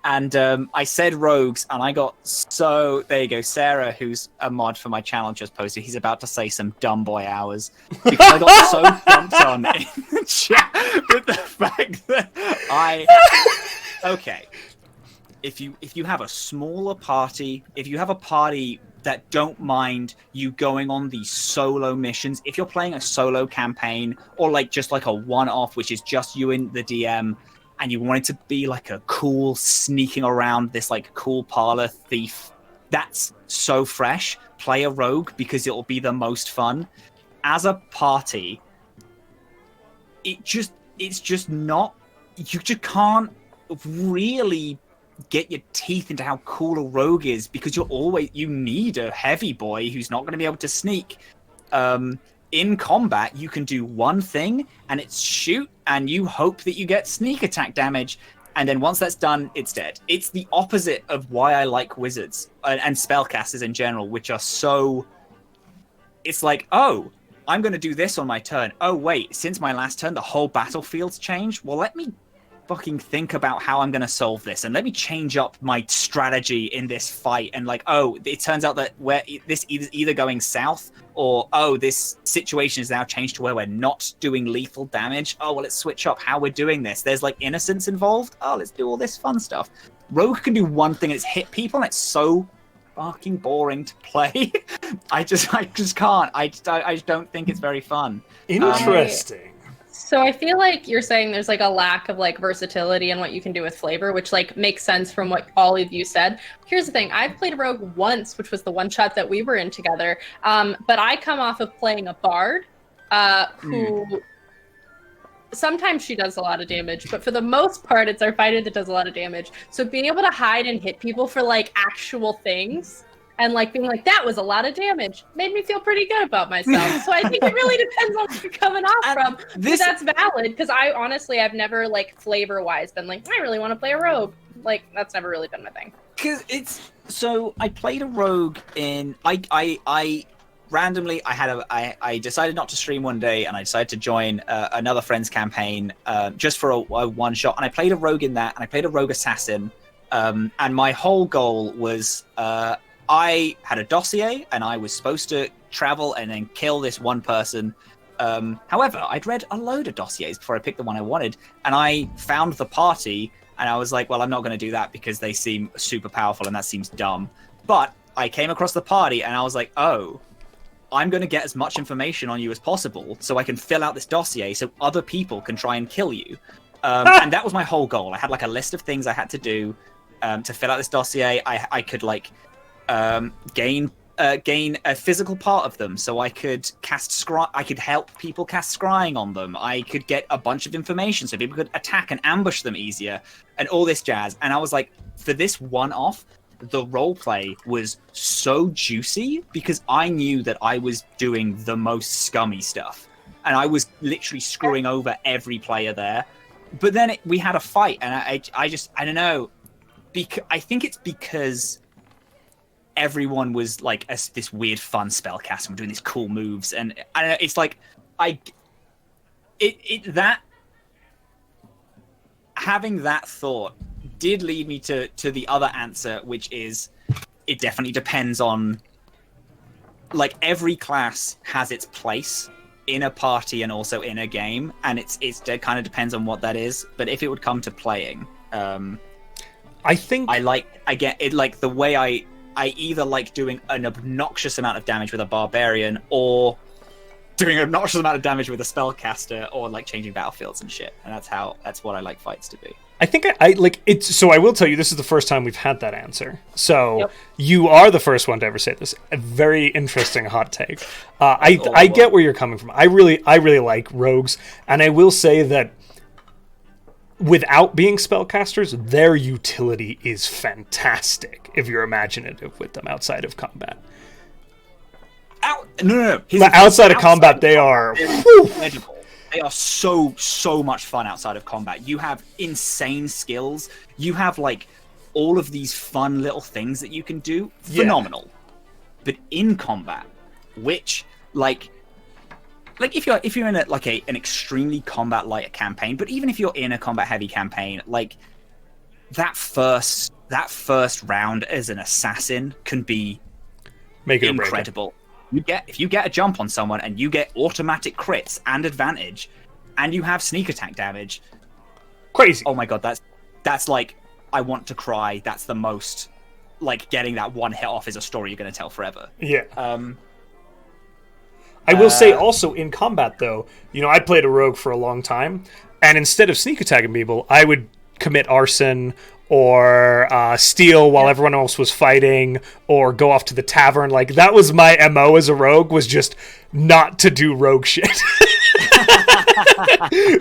And I said rogues, and I got so... There you go. Sarah, who's a mod for my channel, just posted. He's about to say some dumb boy hours. Because I got so pumped on in the chat with the fact that Okay. If you have a smaller party, if you have a party that don't mind you going on these solo missions. If you're playing a solo campaign or like just like a one-off, which is just you and the DM, and you want it to be like a cool sneaking around this like cool parlor thief, that's so fresh. Play a rogue because it'll be the most fun. As a party, it's just not, you just can't really get your teeth into how cool a rogue is because you need a heavy boy who's not going to be able to sneak. In combat, you can do one thing and it's shoot, and you hope that you get sneak attack damage, and then once that's done, it's dead. It's the opposite of why I like wizards and spellcasters in general, which are so... It's like, oh, I'm going to do this on my turn. Oh, wait, since my last turn, the whole battlefield's changed? Well, let me fucking think about how I'm going to solve this, and let me change up my strategy in this fight. And like, oh, it turns out that this is either going south, or oh, this situation is now changed to where we're not doing lethal damage. Oh, well, let's switch up how we're doing this. There's like innocence involved. Oh, let's do all this fun stuff. Rogue can do one thing, and it's hit people, and it's so fucking boring to play. I just can't. I just don't think it's very fun. Interesting. So I feel like you're saying there's like a lack of like versatility in what you can do with flavor, which like makes sense from what all of you said. Here's the thing. I've played a rogue once, which was the one shot that we were in together. But I come off of playing a bard who sometimes she does a lot of damage, but for the most part, it's our fighter that does a lot of damage. So being able to hide and hit people for like actual things and like being like, that was a lot of damage, made me feel pretty good about myself. So I think it really depends on what you're coming off from. But that's valid, because I've never like flavor wise been like, I really want to play a rogue. Like, that's never really been my thing. Because so I played a rogue in, I randomly, I decided not to stream one day, and I decided to join another friend's campaign just for a one shot, and I played a rogue in that, and I played a rogue assassin, and my whole goal was, I had a dossier, and I was supposed to travel and then kill this one person. However, I'd read a load of dossiers before I picked the one I wanted, and I found the party, and I was like, well, I'm not going to do that because they seem super powerful, and that seems dumb. But I came across the party, and I was like, oh, I'm going to get as much information on you as possible so I can fill out this dossier so other people can try and kill you. And that was my whole goal. I had like a list of things I had to do to fill out this dossier. I could like gain a physical part of them, so I could cast I could help people cast scrying on them. I could get a bunch of information so people could attack and ambush them easier, and all this jazz. And I was like, for this one-off, the roleplay was so juicy because I knew that I was doing the most scummy stuff, and I was literally screwing over every player there. But then we had a fight, and I don't know. I think it's because everyone was like this weird fun spellcast and we're doing these cool moves, and I don't know, it's like that having that thought did lead me to the other answer, which is it definitely depends on, like, every class has its place in a party and also in a game, and it kind of depends on what that is. But if it would come to playing, I think I get it, like the way I either like doing an obnoxious amount of damage with a barbarian, or doing an obnoxious amount of damage with a spellcaster, or like changing battlefields and shit. And that's what I like fights to be. I think I like it. So I will tell you, this is the first time we've had that answer. So Yep. You are the first one to ever say this. A very interesting hot take. I get where you're coming from. I really like rogues, and I will say that without being spellcasters, their utility is fantastic if you're imaginative with them outside of combat. No. Outside of combat, they are incredible. They are so much fun outside of combat. You have insane skills. You have like all of these fun little things that you can do. Phenomenal. But in combat, which like if you're in an extremely combat light campaign, but even if you're in a combat heavy campaign, like that first round as an assassin can be incredible. If you get a jump on someone and you get automatic crits and advantage, and you have sneak attack damage, crazy. Oh my god, that's like, I want to cry. That's the most like getting that one hit off is a story you're going to tell forever. Yeah. I will say also in combat though, I played a rogue for a long time, and instead of sneak attacking people, I would commit arson or steal while everyone else was fighting, or go off to the tavern. Like, that was my MO as a rogue, was just not to do rogue shit.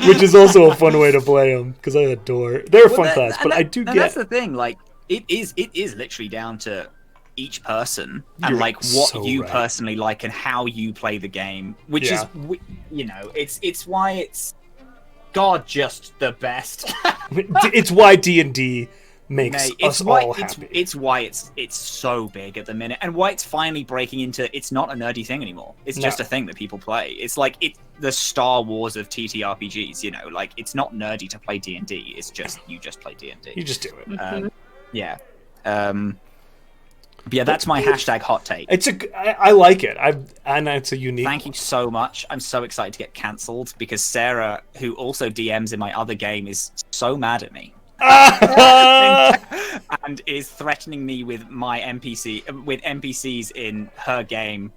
Which is also a fun way to play them, because I adore. They're a fun class, but I do get. That's the thing. Like, it is literally down to each person and You're like what so you right. personally like and how you play the game, which is, it's why it's just the best. It's why D&D makes us all happy. It's why it's so big at the minute, and why it's finally breaking into. It's not a nerdy thing anymore. It's just a thing that people play. It's like the Star Wars of TTRPGs. Like, it's not nerdy to play D&D. It's just you just play D&D. You just do it. Yeah. But yeah, that's my hashtag hot take. I like it. And it's a unique. Thank you so much. I'm so excited to get cancelled because Sarah, who also DMs in my other game, is so mad at me. And is threatening me with my NPCs in her game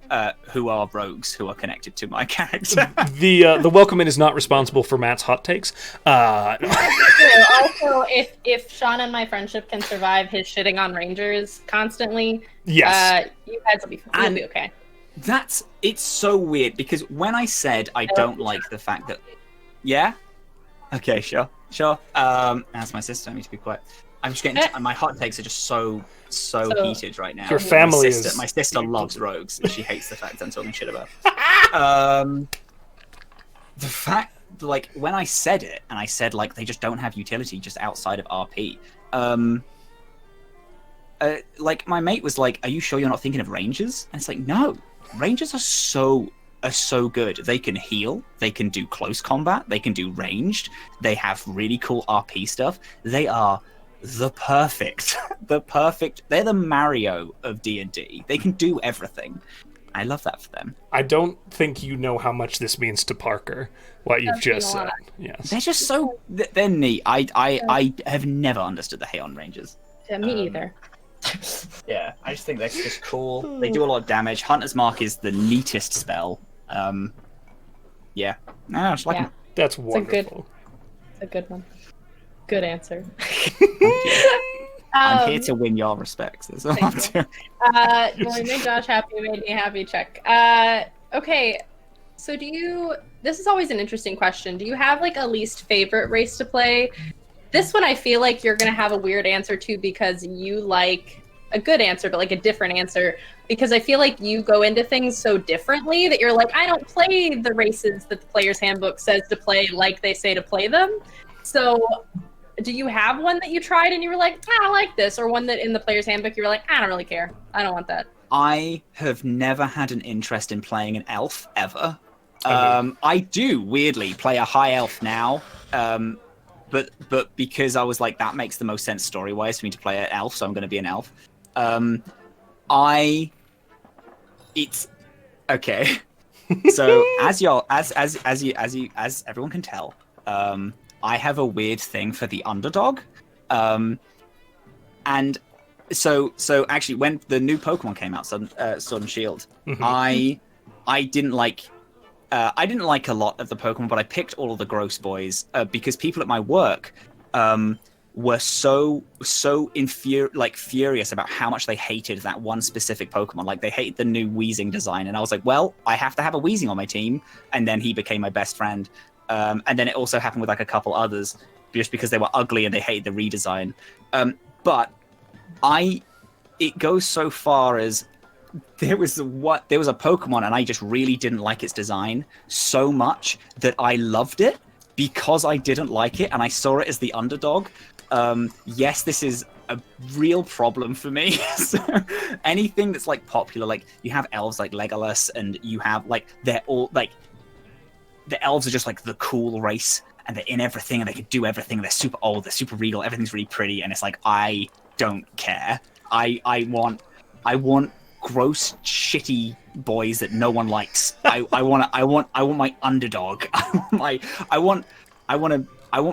who are rogues who are connected to my character. The welcome in is not responsible for Matt's hot takes. Also, if Sean and my friendship can survive his shitting on Rangers constantly, yes, you guys will be okay. It's so weird because when I said I don't like the fact that, okay, sure. That's my sister. I need to be quiet. I'm just getting my hot takes are just so heated right now. Your family my sister loves rogues, and she hates the fact I'm talking shit about. The fact, like, when I said it, and I said like they just don't have utility just outside of RP. Like, my mate was like, "Are you sure you're not thinking of Rangers?" And it's like, no, Rangers are so good. They can heal, they can do close combat, they can do ranged, they have really cool RP stuff. They are they're the Mario of D&D. They can do everything. I love that for them. I don't think you know how much this means to Parker, what you've just said. Yes. They're just so, they're neat. I have never understood the hate on Rangers. Yeah, me either. Yeah, I just think they're just cool. They do a lot of damage. Hunter's Mark is the neatest spell. Yeah. No, I just like them. That's wonderful. It's a good one. Good answer. I'm here to win your respects. That's all I'm doing. Well, you made Josh happy, you made me happy, check. Okay, so this is always an interesting question. Do you have like a least favorite race to play? This one I feel like you're going to have a weird answer to because you like a good answer, but like a different answer. Because I feel like you go into things so differently that you're like, I don't play the races that the player's handbook says to play like they say to play them. So do you have one that you tried and you were like, I like this? Or one that in the player's handbook you were like, I don't really care. I don't want that. I have never had an interest in playing an elf, ever. I do, weirdly, play a high elf now. But because I was like, that makes the most sense story-wise for me to play an elf, so I'm going to be an elf. It's okay. So as everyone can tell, I have a weird thing for the underdog. And so actually, when the new Pokemon came out, Sword and Shield, I didn't like a lot of the Pokemon, but I picked all of the gross boys because people at my work were so furious about how much they hated that one specific Pokemon. Like, they hated the new Weezing design, and I was like, well, I have to have a Weezing on my team, and then he became my best friend. And then it also happened with like a couple others, just because they were ugly and they hated the redesign. But it goes so far as there was a Pokemon and I just really didn't like its design so much that I loved it because I didn't like it and I saw it as the underdog. Yes, this is a real problem for me. So anything that's like popular, like you have elves like Legolas, and you have like, they're all like, the elves are just like the cool race, and they're in everything and they can do everything. They're super old, they're super regal, everything's really pretty, and it's like, I don't care. I want gross, shitty boys that no one likes. I want my underdog. I want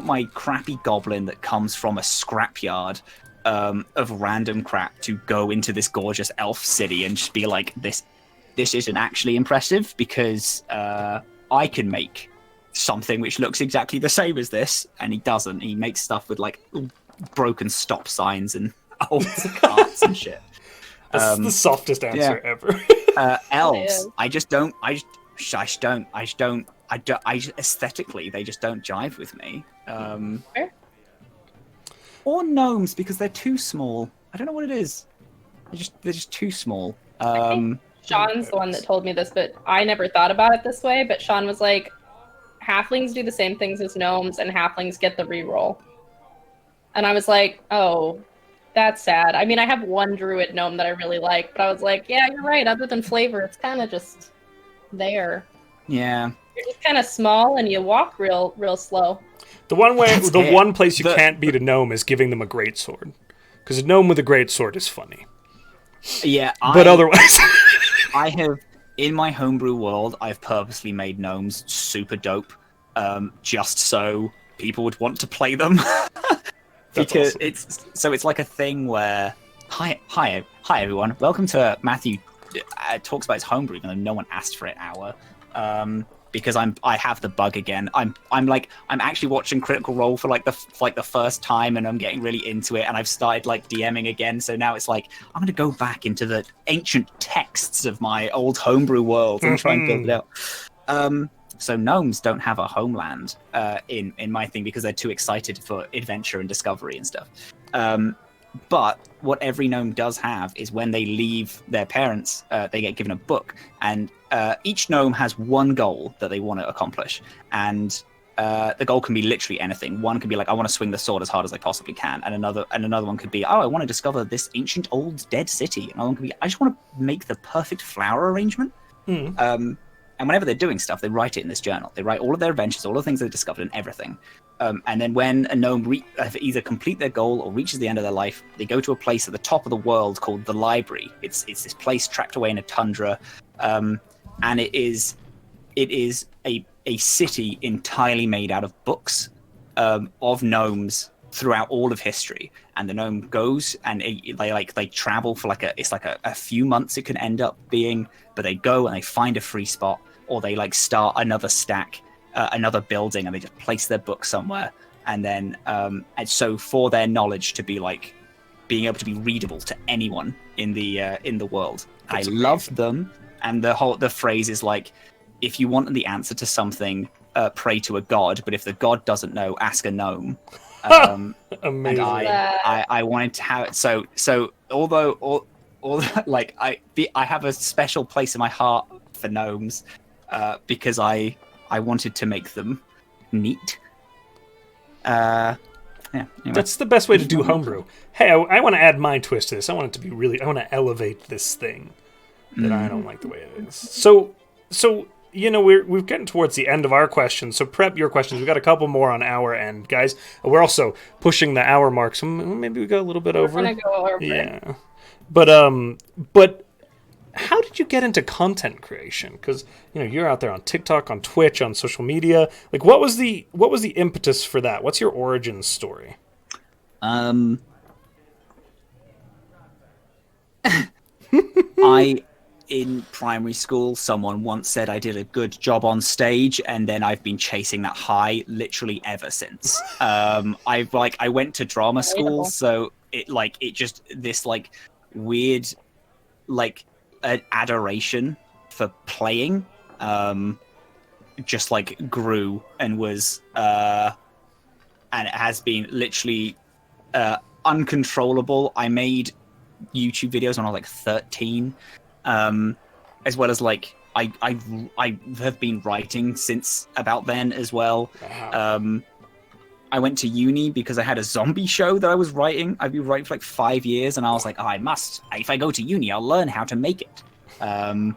my crappy goblin that comes from a scrapyard, of random crap to go into this gorgeous elf city and just be like, this isn't actually impressive because I can make something which looks exactly the same as this, and he doesn't. He makes stuff with like broken stop signs and old carts and shit. That's the softest answer ever. Elves, aesthetically, they just don't jive with me. Or gnomes, because they're too small. I don't know what it is. They're just too small. I think Sean's the one that told me this, but I never thought about it this way. But Sean was like, halflings do the same things as gnomes, and halflings get the reroll. And I was like, oh, that's sad. I mean, I have one druid gnome that I really like, but I was like, yeah, you're right. Other than flavor, it's kind of just there. Yeah. You're just kind of small, and you walk real slow. The one place you can't beat a gnome is giving them a greatsword, because a gnome with a greatsword is funny. Yeah, but otherwise, I have in my homebrew world, I've purposely made gnomes super dope, just so people would want to play them. Because awesome. It's like a thing where hi everyone, welcome to Matthew talks about his homebrew, even though no one asked for it. Because I have the bug again. I'm actually watching Critical Role for the first time, and I'm getting really into it, and I've started like DMing again. So now it's like I'm gonna go back into the ancient texts of my old homebrew world and try and build it out. So gnomes don't have a homeland in my thing because they're too excited for adventure and discovery and stuff. But what every gnome does have is when they leave their parents, they get given a book, and each gnome has one goal that they want to accomplish, and the goal can be literally anything. One can be like, I want to swing the sword as hard as I possibly can, and another one could be, oh, I want to discover this ancient old dead city. Another one could be, I just want to make the perfect flower arrangement. And whenever they're doing stuff, they write it in this journal. They write all of their adventures, all the things they've discovered, and everything. And then when a gnome either complete their goal or reaches the end of their life, they go to a place at the top of the world called the library. It's this place trapped away in a tundra, and it is a city entirely made out of books of gnomes throughout all of history. And the gnome goes and they travel for a few months. It can end up being, but they go and they find a free spot, or they start another stack, another building, and they just place their book somewhere. And then and so for their knowledge to be being able to be readable to anyone in the world. That's amazing. Love them. And the phrase is if you want the answer to something, pray to a god, but if the god doesn't know, ask a gnome. Amazing. And I wanted to have it. So although I have a special place in my heart for gnomes, because I wanted to make them neat. Yeah. Anyway. That's the best way to do homebrew. Hey, I want to add my twist to this. I want it to be I want to elevate this thing that I don't like the way it is. So we're getting towards the end of our questions. So prep your questions. We've got a couple more on our end, guys. We're also pushing the hour mark, so maybe we got a little bit over. We're gonna go over. Yeah, but how did you get into content creation? Because you're out there on TikTok, on Twitch, on social media. What was the impetus for that? What's your origin story? In primary school, someone once said I did a good job on stage, and then I've been chasing that high literally ever since. I went to drama school, so it just this weird adoration for playing just grew and was and it has been literally uncontrollable. I made YouTube videos when I was 13. As well as I have been writing since about then as well. Wow. I went to uni because I had a zombie show that I was writing. I've been writing for 5 years, and I was like, if I go to uni, I'll learn how to make it. I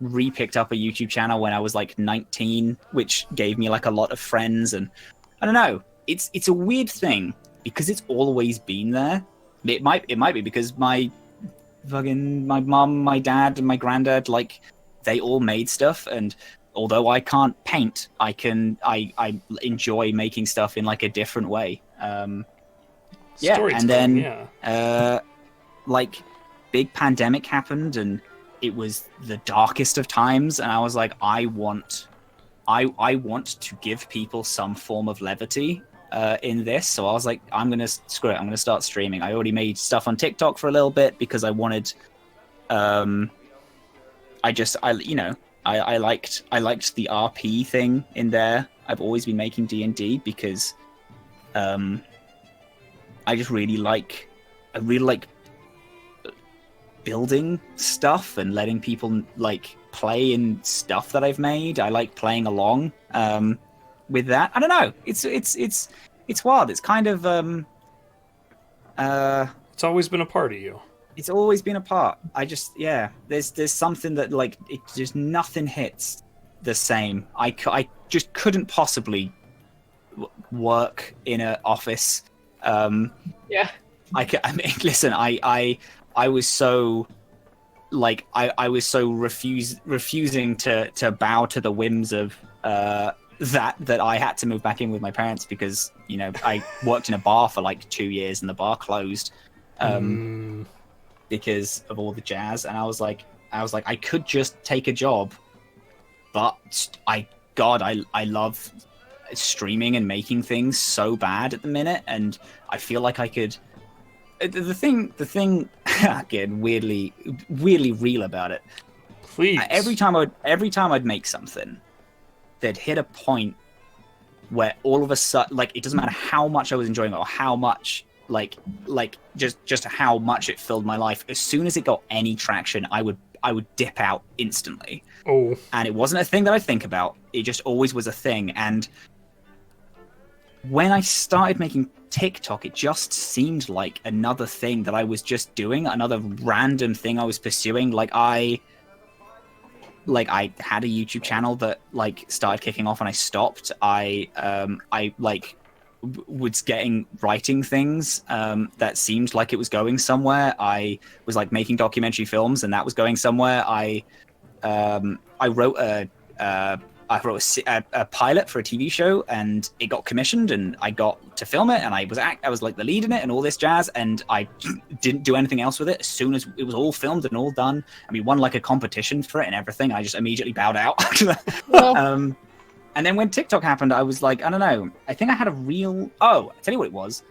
re-picked up a YouTube channel when I was 19, which gave me a lot of friends, and I don't know. It's a weird thing because it's always been there. It might be because my mom, my dad, and my granddad, they all made stuff, and although I can't paint, I enjoy making stuff in a different way. And then yeah. like big pandemic happened, and it was the darkest of times, and I was like, I want to give people some form of levity in this. So I was like, I'm gonna screw it. I'm gonna start streaming. I already made stuff on TikTok for a little bit because I wanted. I liked the RP thing in there. I've always been making D&D because I really like building stuff and letting people like play in stuff that I've made. I like playing along with that. I don't know. It's wild. It's kind of it's always been a part of you. It's always been a part. There's something that like it just nothing hits the same. I just couldn't possibly work in an office. Yeah. I mean, listen, I was so like I was so refusing to bow to the whims of that I had to move back in with my parents because, you know, I worked in a bar for like 2 years and the bar closed because of all the jazz, and I was like I could just take a job, but I love streaming and making things so bad at the minute, and I feel like I could. The thing again, weirdly real about it. Please. Every time I'd make something, they'd hit a point where all of a sudden, like, it doesn't matter how much I was enjoying it or how much, like just how much it filled my life. As soon as it got any traction, I would dip out instantly. Oh. And it wasn't a thing that I think about. It just always was a thing. And when I started making TikTok, it just seemed like another thing that I was just doing, another random thing I was pursuing. I had a YouTube channel that like started kicking off and I stopped. I was writing things that seemed like it was going somewhere. I was like making documentary films and that was going somewhere. I wrote a pilot for a TV show and it got commissioned and I got to film it and I was like the lead in it and all this jazz, and I didn't do anything else with it. As soon as it was all filmed and all done, and we won like a competition for it and everything, I just immediately bowed out. And then when TikTok happened, I was like, I don't know, I think I had I'll tell you what it was.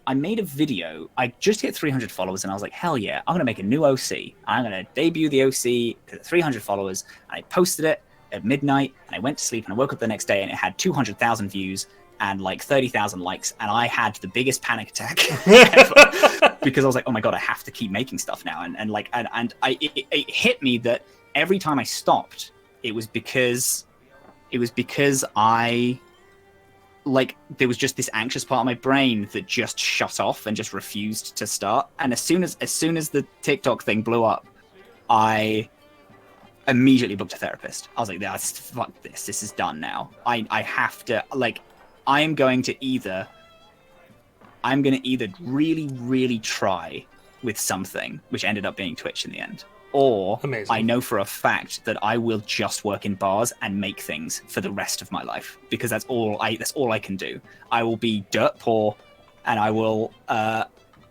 I made a video. I just hit 300 followers and I was like, hell yeah, I'm gonna make a new OC. I'm gonna debut the OC to 300 followers, and I posted it at midnight, and I went to sleep and I woke up the next day and it had 200,000 views and like 30,000 likes, and I had the biggest panic attack ever because I was like, oh my god, I have to keep making stuff now, and it hit me that every time I stopped, it was because I like there was just this anxious part of my brain that just shut off and just refused to start. And as soon as the TikTok thing blew up, I immediately booked a therapist. I was like, fuck this. This is done now. I have to, like, I'm going to either really, really try with something, which ended up being Twitch in the end, or Amazing. I know for a fact that I will just work in bars and make things for the rest of my life, because that's all I can do. I will be dirt poor, and I will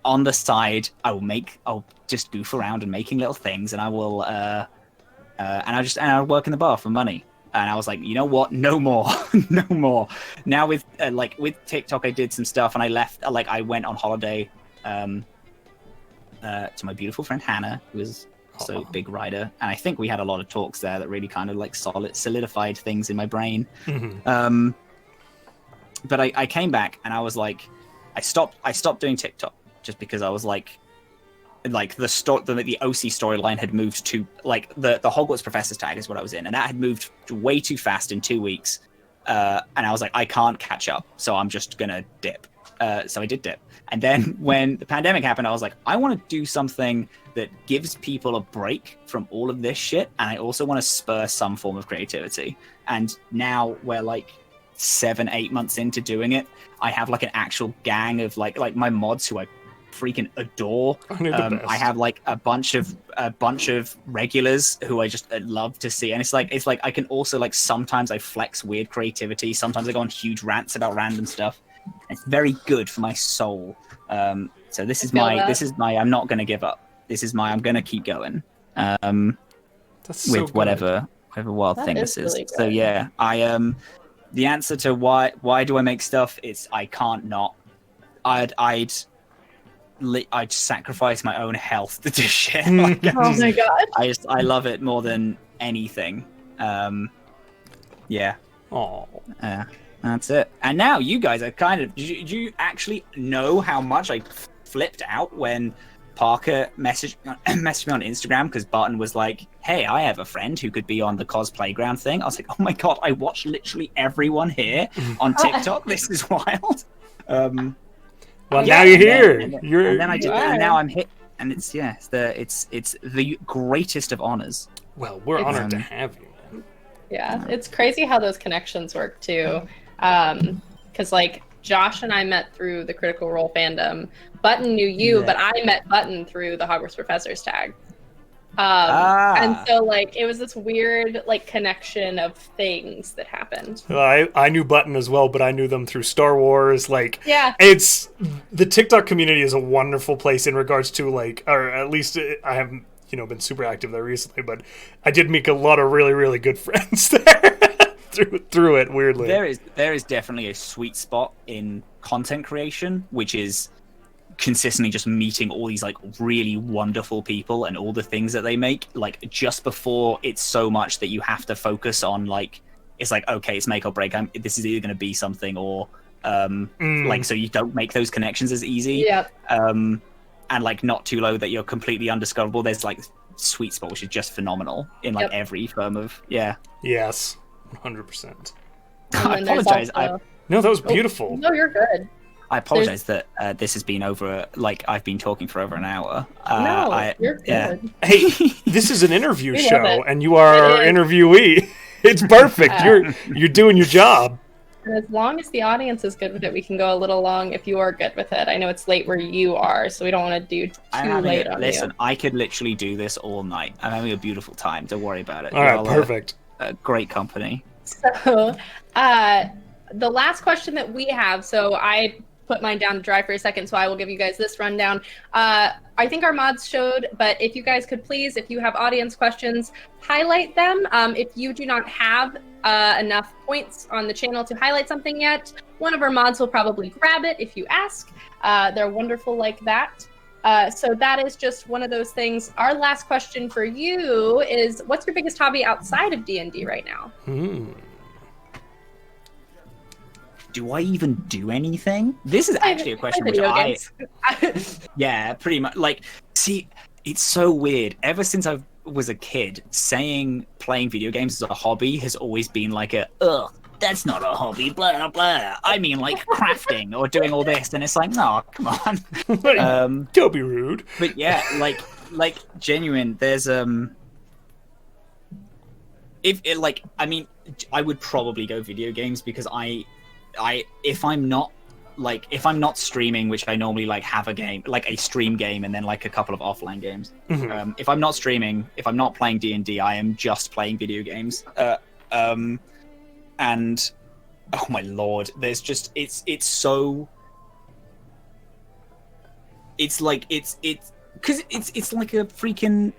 on the side I'll just goof around and making little things, and I will I'll work in the bar for money. And I was like, you know what? No more, no more. Now with TikTok, I did some stuff, and I left. I went on holiday to my beautiful friend Hannah, who is also a big writer, and I think we had a lot of talks there that really kind of like solidified things in my brain. Mm-hmm. But I came back, and I was like, I stopped doing TikTok just because I was like the OC storyline had moved to like the Hogwarts Professor's Tag is what I was in, and that had moved way too fast in 2 weeks, and I was like, I can't catch up, so I'm just gonna dip. So I did dip, and then when the pandemic happened, I was like, I want to do something that gives people a break from all of this shit, and I also want to spur some form of creativity. And now we're like 7-8 months into doing it, I have like an actual gang of like my mods who I freaking adore. I have like a bunch of regulars who I just love to see, and it's like I can also like sometimes I flex weird creativity, sometimes I go on huge rants about random stuff, It's very good for my soul. So this is my I'm not going to give up. This is my I'm going to keep going. That's so With whatever wild thing this is. Really So yeah, the answer to why do I make stuff? It's I can't not. I'd sacrifice my own health to do shit. Like, Oh my god. I love it more than anything. Yeah. Oh. That's it. And now you guys are kind of. Did you actually know how much I flipped out when Parker messaged me on Instagram because Barton was like, "Hey, I have a friend who could be on the cos playground thing." I was like, "Oh my god, I watch literally everyone here on TikTok. This is wild." Well, now you're here. And then I did that, and now I'm hit. And it's the greatest of honors. Well, we're honored to have you, man. Yeah, it's crazy how those connections work too. Because like Josh and I met through the Critical Role fandom. Button knew you, but I met Button through the Hogwarts Professors tag. And so like it was this weird like connection of things that happened. I knew Button as well, but I knew them through Star Wars. Like, yeah, it's the TikTok community is a wonderful place in regards to like, or at least I haven't been super active there recently, but I did make a lot of really really good friends there through it. Weirdly, there is definitely a sweet spot in content creation, which is consistently just meeting all these like really wonderful people and all the things that they make, like just before it's so much that you have to focus on like it's like okay, it's make or break. This is either going to be something or like so you don't make those connections as easy. And like not too low that you're completely undiscoverable. There's like sweet spot which is just phenomenal in like every form of yes 100%. I apologize. No, that was beautiful. No, you're good. I apologize that this has been over, like, I've been talking for over an hour. You're good. Yeah. Hey, this is an interview show, and you are our interviewee. It's perfect. You're doing your job. And as long as the audience is good with it, we can go a little long if you are good with it. I know it's late where you are, so we don't want to do too late on you. Listen, I could literally do this all night. I'm having a beautiful time. Don't worry about it. All right, perfect. Great company. So, the last question that we have, so I put mine down to dry for a second, so I will give you guys this rundown. I think our mods showed, but if you guys could please, if you have audience questions, highlight them. If you do not have enough points on the channel to highlight something yet, one of our mods will probably grab it if you ask. They're wonderful like that. So that is just one of those things. Our last question for you is, what's your biggest hobby outside of D&D right now? Do I even do anything? This is actually a question which yeah, pretty much. Like, see, it's so weird. Ever since I was a kid, saying playing video games as a hobby has always been like that's not a hobby, blah, blah. I mean, like, crafting or doing all this. And it's like, no, come on. Don't be rude. But yeah, like genuine, there's, I would probably go video games because if I'm not streaming, which I normally like have a game, like a stream game and then like a couple of offline games. If I'm not streaming, if I'm not playing D&D, I am just playing video games. And oh my lord, there's just it's so it's like it's because it's like a freaking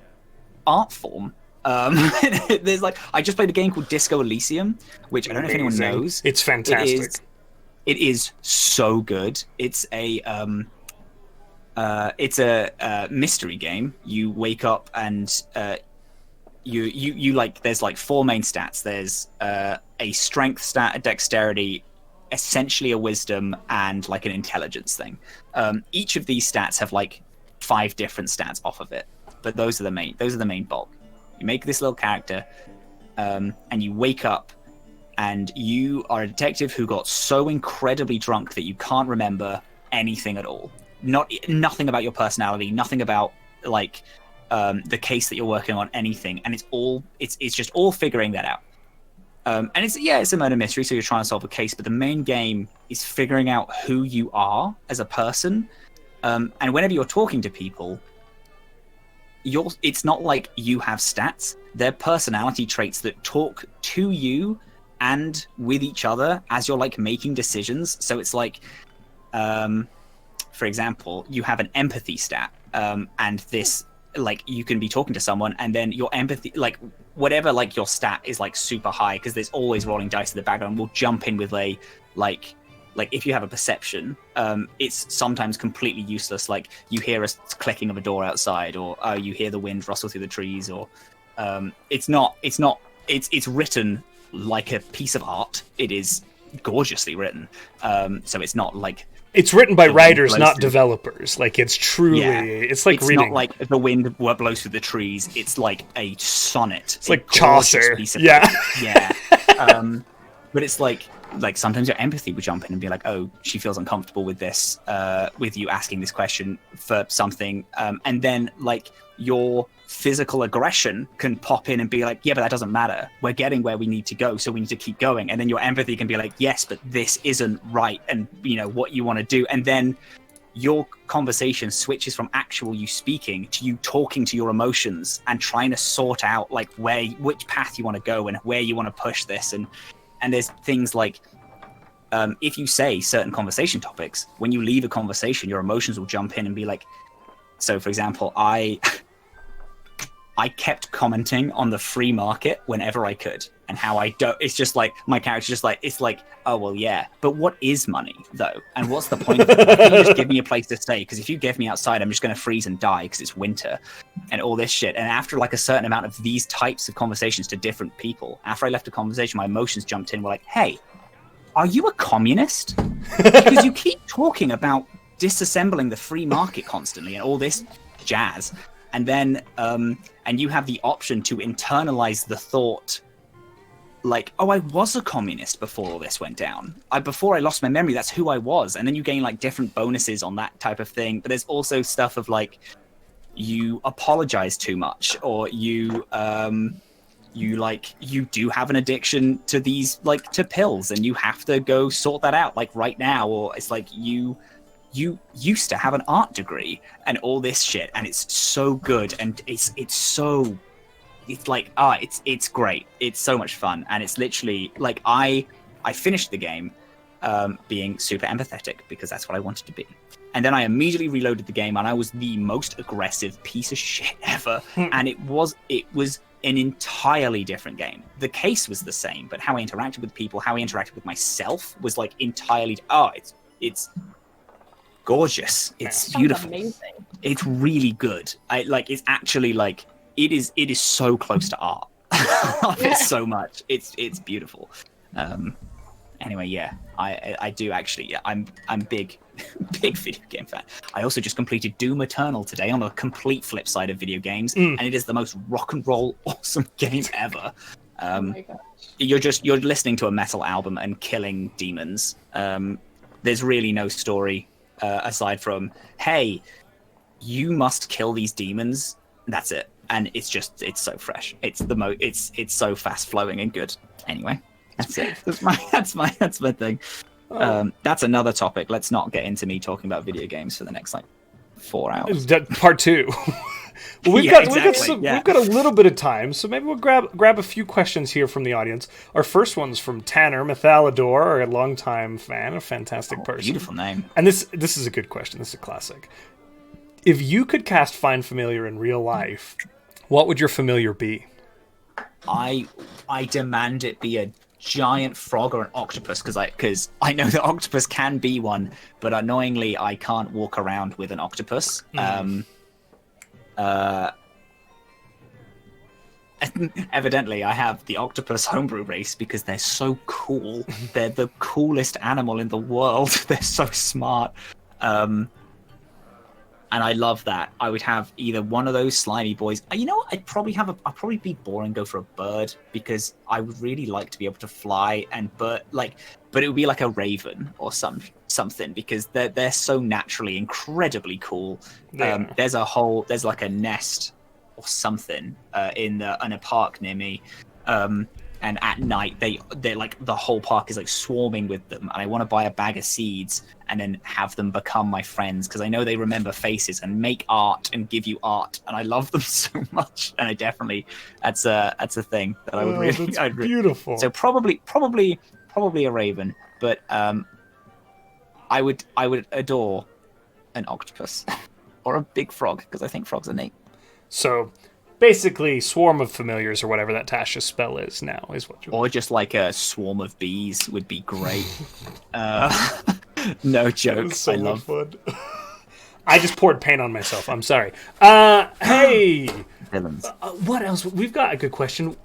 art form. There's like I just played a game called Disco Elysium, which I don't know if anyone knows. It's fantastic. It is so good. It's a mystery game. You wake up and you like there's like four main stats. There's a strength stat, a dexterity, essentially a wisdom, and like an intelligence thing. Each of these stats have like 5 different stats off of it, but those are the main bulk. You make this little character, and you wake up, and you are a detective who got so incredibly drunk that you can't remember anything at all. Nothing about your personality, nothing about like the case that you're working on, anything, and it's just all figuring that out. And it's a murder mystery, so you're trying to solve a case, but the main game is figuring out who you are as a person. And whenever you're talking to people, it's not like you have stats. They're personality traits that talk to you and with each other as you're like making decisions. So it's like, for example, you have an empathy stat, and this, like, you can be talking to someone and then your empathy, like whatever, like your stat is like super high, because there's always rolling dice in the background, will jump in with a like if you have a perception, it's sometimes completely useless. Like you hear a clicking of a door outside, or you hear the wind rustle through the trees, or it's written like a piece of art. It is gorgeously written. So it's not like, it's written by writers, not developers. Like it's truly, it's like it's reading. not like the wind blows through the trees. It's like a sonnet. It's like Chaucer. Yeah. But it's like sometimes your empathy would jump in and be like, oh, she feels uncomfortable with this, with you asking this question for something. And then like your physical aggression can pop in and be like, yeah, but that doesn't matter. We're getting where we need to go, so we need to keep going. And then your empathy can be like, yes, but this isn't right. And you know what you want to do. And then your conversation switches from actual you speaking to you talking to your emotions and trying to sort out like which path you want to go and where you want to push this. And there's things like, if you say certain conversation topics, when you leave a conversation, your emotions will jump in and be like, so for example, I kept commenting on the free market whenever I could, and how I don't, it's just like, my character's just like, it's like, oh, well, yeah, but what is money though? And what's the point of it? Why can't you just give me a place to stay? Because if you give me outside, I'm just going to freeze and die because it's winter and all this shit. And after like a certain amount of these types of conversations to different people, after I left a conversation, my emotions jumped in, were like, hey, are you a communist? Because you keep talking about disassembling the free market constantly and all this jazz. And then, and you have the option to internalize the thought, like, oh, I was a communist before all this went down. Before I lost my memory, that's who I was. And then you gain like different bonuses on that type of thing. But there's also stuff of like, you apologize too much, or you do have an addiction to these, like, to pills, and you have to go sort that out like right now. Or it's like you used to have an art degree and all this shit, and it's so good, and it's like it's great. It's so much fun, and it's literally like I finished the game being super empathetic because that's what I wanted to be. And then I immediately reloaded the game, and I was the most aggressive piece of shit ever. And it was an entirely different game. The case was the same, but how I interacted with people, how I interacted with myself was like entirely. It's gorgeous. It's beautiful. Amazing. It's really good. It's actually like it is so close to art. I love it so much. It's beautiful. Anyway, yeah, I do actually. Yeah, I'm big video game fan. I also just completed Doom Eternal today on a complete flip side of video games, and it is the most rock and roll awesome game ever. Oh my gosh. You're listening to a metal album and killing demons. There's really no story aside from, hey, you must kill these demons. That's it, and it's so fresh. It's so fast flowing and good. Anyway. That's it. That's my thing. That's another topic. Let's not get into me talking about video games for the next 4 hours. Part 2. Well, we've got a little bit of time, so maybe we'll grab a few questions here from the audience. Our first one's from Tanner Methalador, a longtime fan, a fantastic person. Beautiful name. And this is a good question. This is a classic. If you could cast Find Familiar in real life, what would your familiar be? I demand it be a giant frog or an octopus, because I know that octopus can be one, but annoyingly I can't walk around with an octopus. Evidently I have the octopus homebrew race because they're so cool. They're the coolest animal in the world. They're so smart. And I love that. I would have either one of those slimy boys. You know what? I'd probably be boring, go for a bird, because I would really like to be able to fly but it would be like a raven or something, because they're so naturally incredibly cool. Yeah. There's like a nest or something in a park near me. And and at night they're like the whole park is like swarming with them, and I want to buy a bag of seeds and then have them become my friends because I know they remember faces and make art and give you art, and I love them so much. And I definitely that's a thing that I would really. That's beautiful. So probably a raven, but I would adore an octopus or a big frog because I think frogs are neat. So basically, swarm of familiars or whatever that Tasha's spell is now is what you. Or just like a swarm of bees would be great. No joke. So I much love fun. I just poured paint on myself. I'm sorry. Hey, villains. what else? We've got a good question.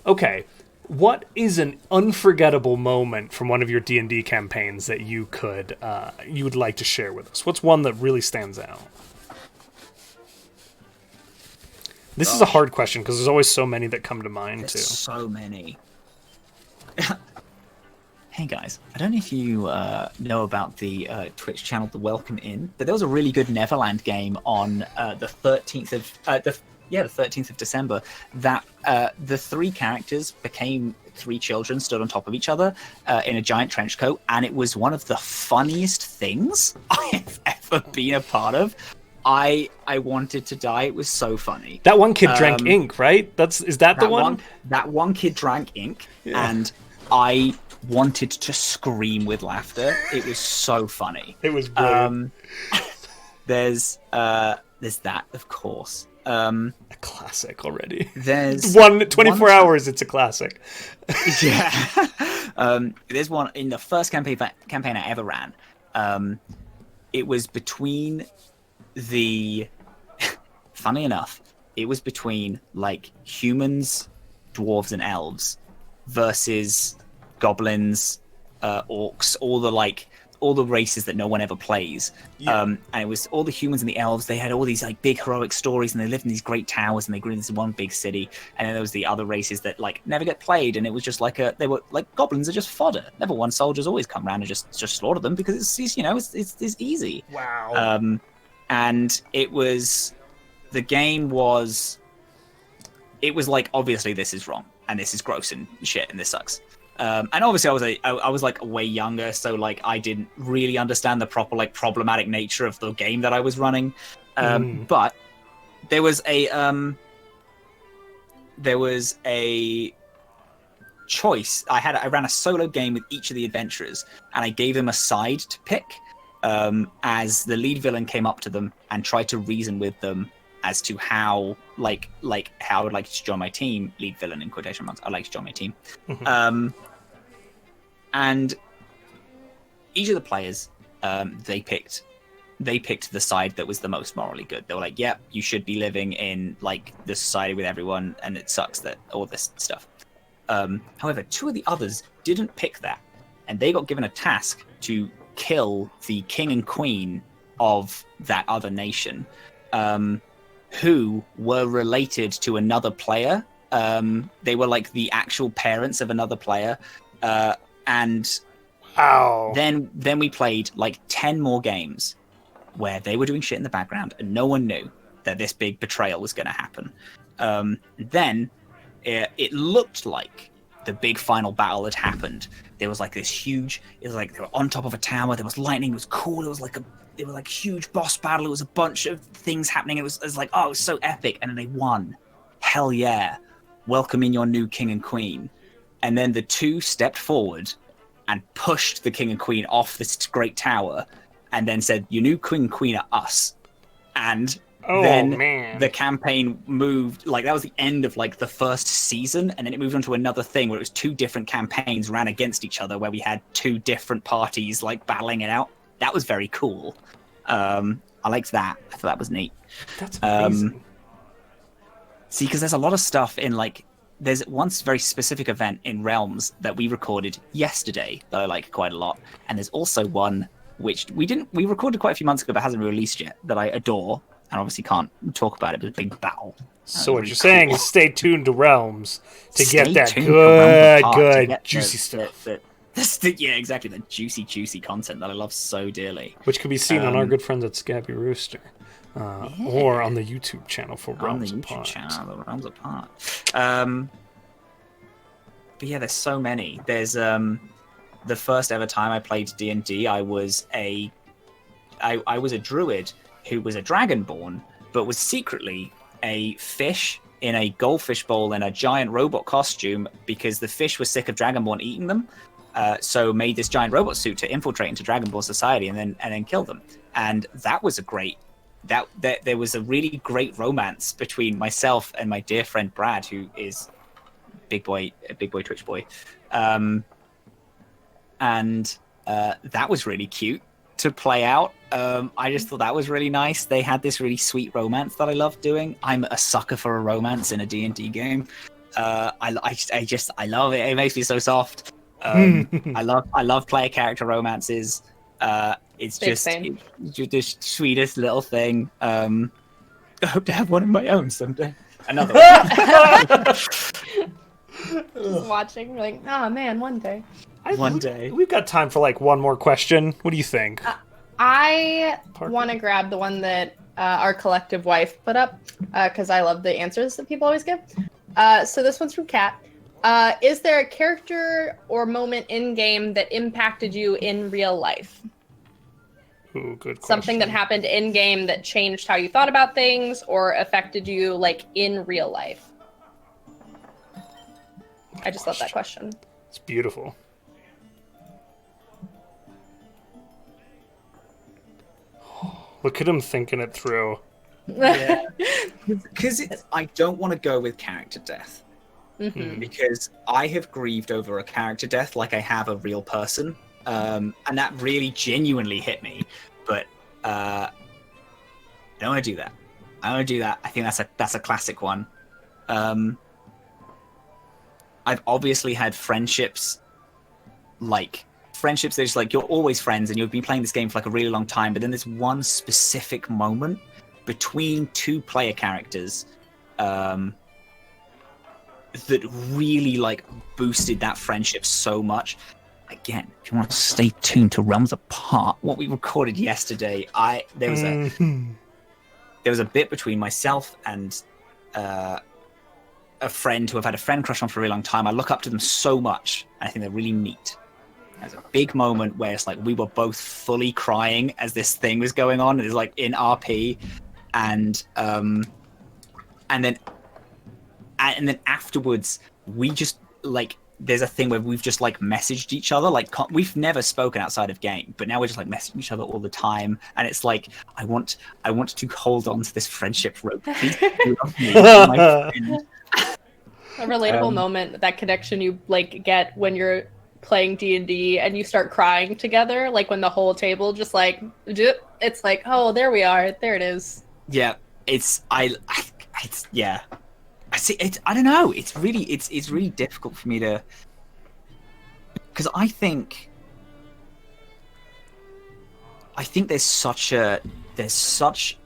Okay, what is an unforgettable moment from one of your D&D campaigns that you would like to share with us? What's one that really stands out? This is a hard question because there's always so many that come to mind too. So many. Hey guys, I don't know if you know about the Twitch channel The Welcome Inn, but there was a really good Neverland game on the 13th of the 13th of December that the three characters became three children stood on top of each other in a giant trench coat, and it was one of the funniest things I have ever been a part of. I wanted to die. It was so funny. That one kid drank ink, right? Is that the one? That one kid drank ink, and I wanted to scream with laughter. It was so funny. It was brilliant. There's that, of course. A classic already. There's 24 hours. It's a classic. Yeah. There's one in the first campaign I ever ran. It was between funny enough, it was between like humans, dwarves, and elves versus goblins, orcs, all the races that no one ever plays. Yeah. And it was all the humans and the elves. They had all these like big heroic stories, and they lived in these great towers, and they grew in this one big city. And then there was the other races that like never get played, and it was just like they were like goblins are just fodder. Level 1 soldiers always come around and just slaughter them because it's easy. Wow. And the game was like, obviously this is wrong and this is gross and shit and this sucks. And obviously I was like way younger, so like I didn't really understand the proper like problematic nature of the game that I was running. But there was a choice. I ran a solo game with each of the adventurers, and I gave them a side to pick. As the lead villain came up to them and tried to reason with them as to how how I would like to join my team. Lead villain in quotation marks. I'd like to join my team. And each of the players, they picked the side that was the most morally good. They were like, "Yep, you should be living in like the society with everyone, and it sucks that all this stuff." However, two of the others didn't pick that, and they got given a task to kill the king and queen of that other nation, who were related to another player. They were like the actual parents of another player, and wow. Then we played like 10 more games where they were doing shit in the background and no one knew that this big betrayal was going to happen. Then it looked like the big final battle had happened. There was like this huge, it was like they were on top of a tower, there was lightning, it was cool, it was like huge boss battle, it was a bunch of things happening, it was like, oh, it was so epic, and then they won. Hell yeah. Welcome in your new king and queen. And then the two stepped forward and pushed the king and queen off this great tower and then said, your new king and queen are us. And then the campaign moved, like that was the end of like the first season, and then it moved on to another thing where it was two different campaigns ran against each other where we had two different parties like battling it out. That was very cool. I liked that. I thought that was neat. That's amazing. See, because there's a lot of stuff in like, there's one very specific event in Realms that we recorded yesterday that I like quite a lot, and there's also one which we recorded quite a few months ago but hasn't been released yet that I adore, and obviously can't talk about it, but it's a big battle. So what you're saying is stay tuned to Realms to get that good, juicy stuff. Yeah, exactly, the juicy content that I love so dearly. Which can be seen on our good friends at Scabby Rooster. Or on the YouTube channel for Realms Apart. The Realms Apart. yeah, there's so many. There's the first ever time I played D&D, I was a druid who was a dragonborn, but was secretly a fish in a goldfish bowl in a giant robot costume because the fish was sick of dragonborn eating them. So made this giant robot suit to infiltrate into dragonborn society and then kill them. And that was a great. That there was a really great romance between myself and my dear friend Brad, who is big boy Twitch boy, and that was really cute to play out. I just thought that was really nice. They had this really sweet romance that I love doing. I'm a sucker for a romance in a D&D game. I love it. It makes me so soft. I love player character romances. It's just the sweetest little thing. I hope to have one of my own someday. Another one. Just watching, like, oh man, one day. One day. We've got time for like one more question. What do you think? I want to grab the one that our collective wife put up because I love the answers that people always give. So this one's from Kat. Is there a character or moment in game that impacted you in real life? Ooh, good question. Something that happened in game that changed how you thought about things or affected you like in real life? I just love that question. It's beautiful. Look at him thinking it through. Yeah. Because I don't want to go with character death. Mm-hmm. Because I have grieved over a character death like I have a real person. And that really genuinely hit me. But I don't want to do that. I want to do that. I think that's a classic one. I've obviously had friendships that just like you're always friends and you've been playing this game for like a really long time, but then there's one specific moment between two player characters that really like boosted that friendship so much. Again, if you want to stay tuned to Realms Apart, what we recorded yesterday, there was a bit between myself and a friend who I've had a friend crush on for a really long time. I look up to them so much, and I think they're really neat. There's a big moment where it's like we were both fully crying as this thing was going on. It was like in RP, and then afterwards we just like there's a thing where we've just like messaged each other, like we've never spoken outside of game, but now we're just like messaging each other all the time, and it's like I want to hold on to this friendship rope. Please love me, my friend. A relatable moment, that connection you like get when you're playing D&D and you start crying together, like when the whole table just like it's like, oh, there we are, there it is. Yeah, yeah. I see. I don't know. It's really difficult for me to, because I think there's such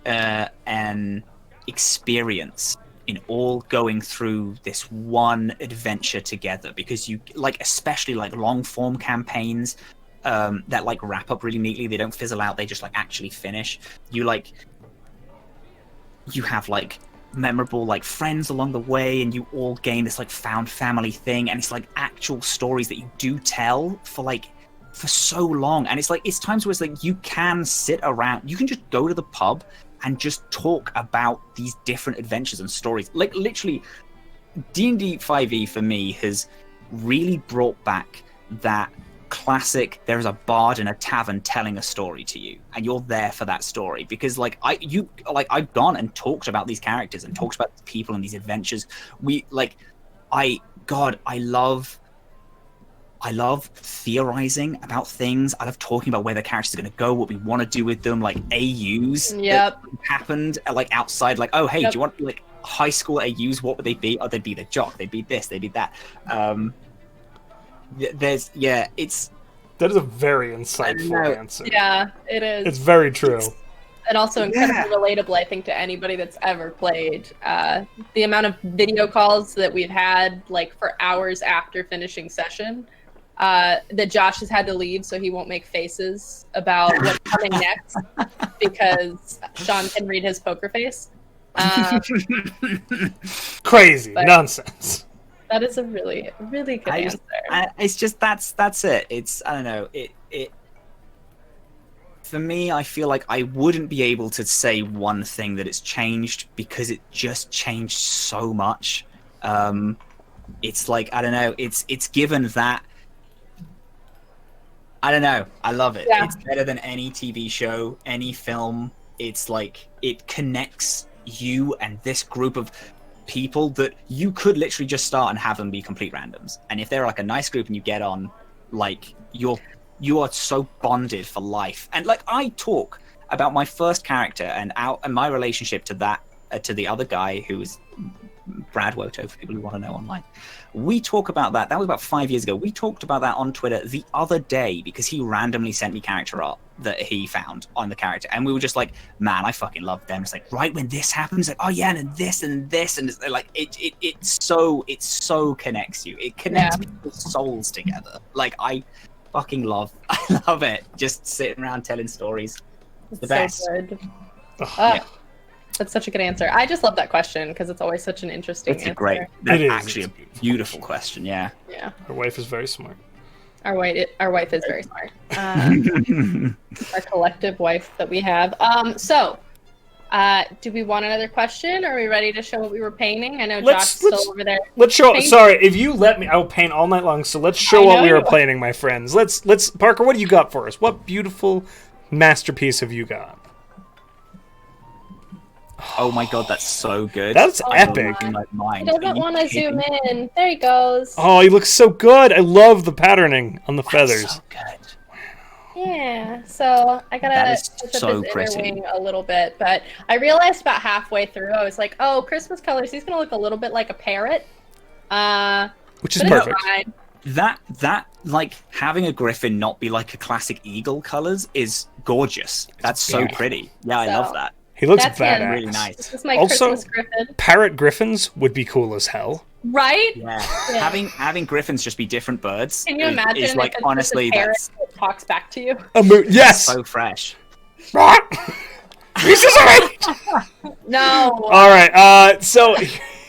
an experience in all going through this one adventure together, because you like, especially like long form campaigns that like wrap up really neatly. They don't fizzle out. They just like actually finish. You have like memorable like friends along the way, and you all gain this like found family thing, and it's like actual stories that you do tell for so long. And it's like it's times where it's like you can sit around, you can just go to the pub and just talk about these different adventures and stories. Like literally D&D 5e for me has really brought back that classic, there's a bard in a tavern telling a story to you, and you're there for that story, because I've gone and talked about these characters and talked about these people and these adventures. I love theorizing about things. I love talking about where the characters are going to go, what we want to do with them, like AUs that happened like outside, like, oh hey, do you want like high school AUs? What would they be? Oh, they'd be the jock, they'd be this, they'd be that. That is a very insightful answer. Yeah, it is. It's very true. And also incredibly relatable, I think, to anybody that's ever played. The amount of video calls that we've had, like, for hours after finishing session, that Josh has had to leave so he won't make faces about what's coming next, because Sean can read his poker face. Crazy nonsense. That is a really, really good answer. It's just that's it. It's I don't know. It for me, I feel like I wouldn't be able to say one thing that it's changed because it just changed so much. It's like I don't know. It's given that. I don't know. I love it. Yeah. It's better than any TV show, any film. It's like it connects you and this group of people that you could literally just start and have them be complete randoms. And if they're like a nice group and you get on, like you are so bonded for life. And like I talk about my first character and my relationship to that to the other guy who was Brad Woto, for people who want to know online. We talk about that. That was about 5 years ago. We talked about that on Twitter the other day because he randomly sent me character art that he found on the character, and we were just like, "Man, I fucking love them." It's like right when this happens, like, "Oh yeah, and this and this," and it's like it so connects you. It connects people's souls together. Like I fucking love it. Just sitting around telling stories. It's the best. So good. Yeah. That's such a good answer. I just love that question because it's always such an interesting answer. That's actually a beautiful question. Yeah. Yeah. Our wife is very smart. Our wife is very smart. Our collective wife that we have. So, do we want another question? Are we ready to show what we were painting? I know Josh's still over there. Let's show. Sorry, if you let me, I will paint all night long. So let's show what we were painting, my friends. Let's. Parker, what do you got for us? What beautiful masterpiece have you got? Oh my god, that's so good. That's epic. He doesn't want to zoom in. There he goes. Oh, he looks so good. I love the patterning on the feathers. So good. Yeah, so I gotta touch up his inner wing a little bit, but I realized about halfway through, I was like, oh, Christmas colors, he's gonna look a little bit like a parrot. Which is perfect. That like having a griffin not be like a classic eagle colors is gorgeous. That's so pretty. Yeah, I love that. He looks badass. Really nice. This is my also, Christmas griffin. Parrot griffins would be cool as hell. Right? Yeah. Having griffins just be different birds. Can you imagine? Is like honestly that talks back to you. Yes. So fresh. No. All right. So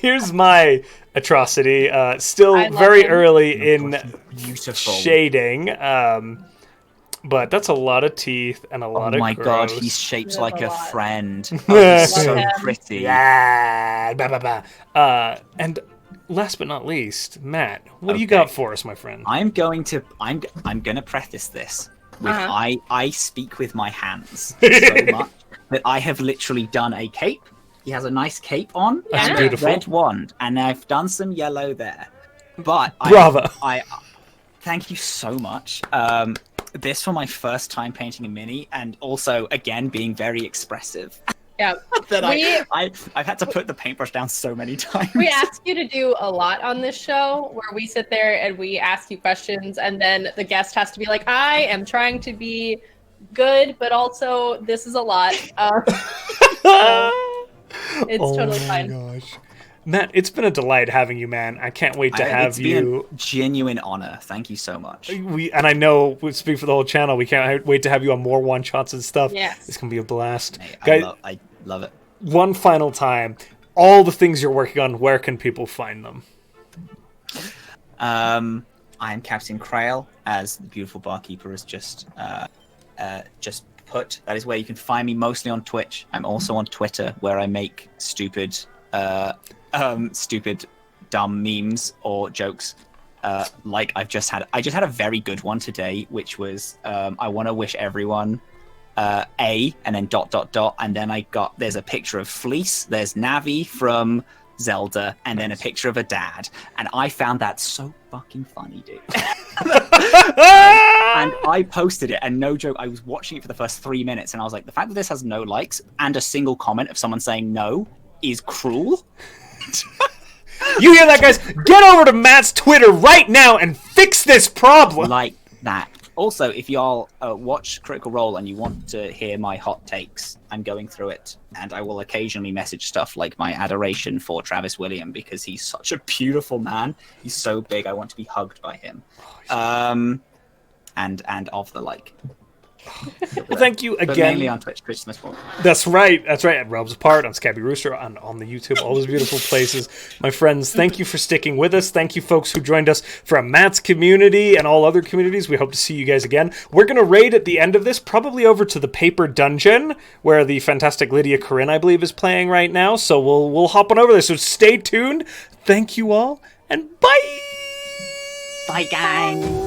here's my atrocity. Still very early in shading. But that's a lot of teeth and a lot of. Oh my god, he's shaped like a friend. Oh, he's so pretty. Yeah. And last but not least, Matt, what do you got for us, my friend? I'm gonna preface this with I speak with my hands so much that I have literally done a cape. He has a nice cape on and a red wand, and I've done some yellow there. But bravo! I thank you so much. This for my first time painting a mini, and also again being very expressive. Yeah, that I've had to put the paintbrush down so many times. We ask you to do a lot on this show, where we sit there and we ask you questions, and then the guest has to be like, "I am trying to be good, but also this is a lot." It's totally fine. Oh my gosh. Matt, it's been a delight having you, man. I can't wait to have you. It's been a genuine honor. Thank you so much. And I know we speak for the whole channel. We can't wait to have you on more one-shots and stuff. Yes. It's going to be a blast. Hey, Guys, I love it. One final time, all the things you're working on, where can people find them? I'm Captainkrail, as the beautiful barkeeper has just put. That is where you can find me, mostly on Twitch. I'm also on Twitter, where I make stupid dumb memes or jokes. Like I just had a very good one today, which was I want to wish everyone a and then ... and then there's a picture of Fleece, there's Navi from Zelda, and then a picture of a dad, and I found that so fucking funny, dude. And I posted it, and no joke, I was watching it for the first 3 minutes, and I was like, the fact that this has no likes and a single comment of someone saying no is cruel. You hear that, guys? Get over to Matt's Twitter right now and fix this problem. Like that. Also, if y'all watch Critical Role and you want to hear my hot takes, I'm going through it, and I will occasionally message stuff like my adoration for Travis William because he's such a beautiful man. He's so big, I want to be hugged by him. And of the like. Well, thank you But again. mainly on Twitch Sport. That's right. On Realms Apart, on Scabby Rooster, on the YouTube, all those beautiful places. My friends, thank you for sticking with us. Thank you, folks who joined us from Matt's community and all other communities. We hope to see you guys again. We're going to raid at the end of this, probably over to the Paper Dungeon, where the fantastic Lydia Corinne, I believe, is playing right now. So we'll hop on over there. So stay tuned. Thank you all, and bye! Bye, gang.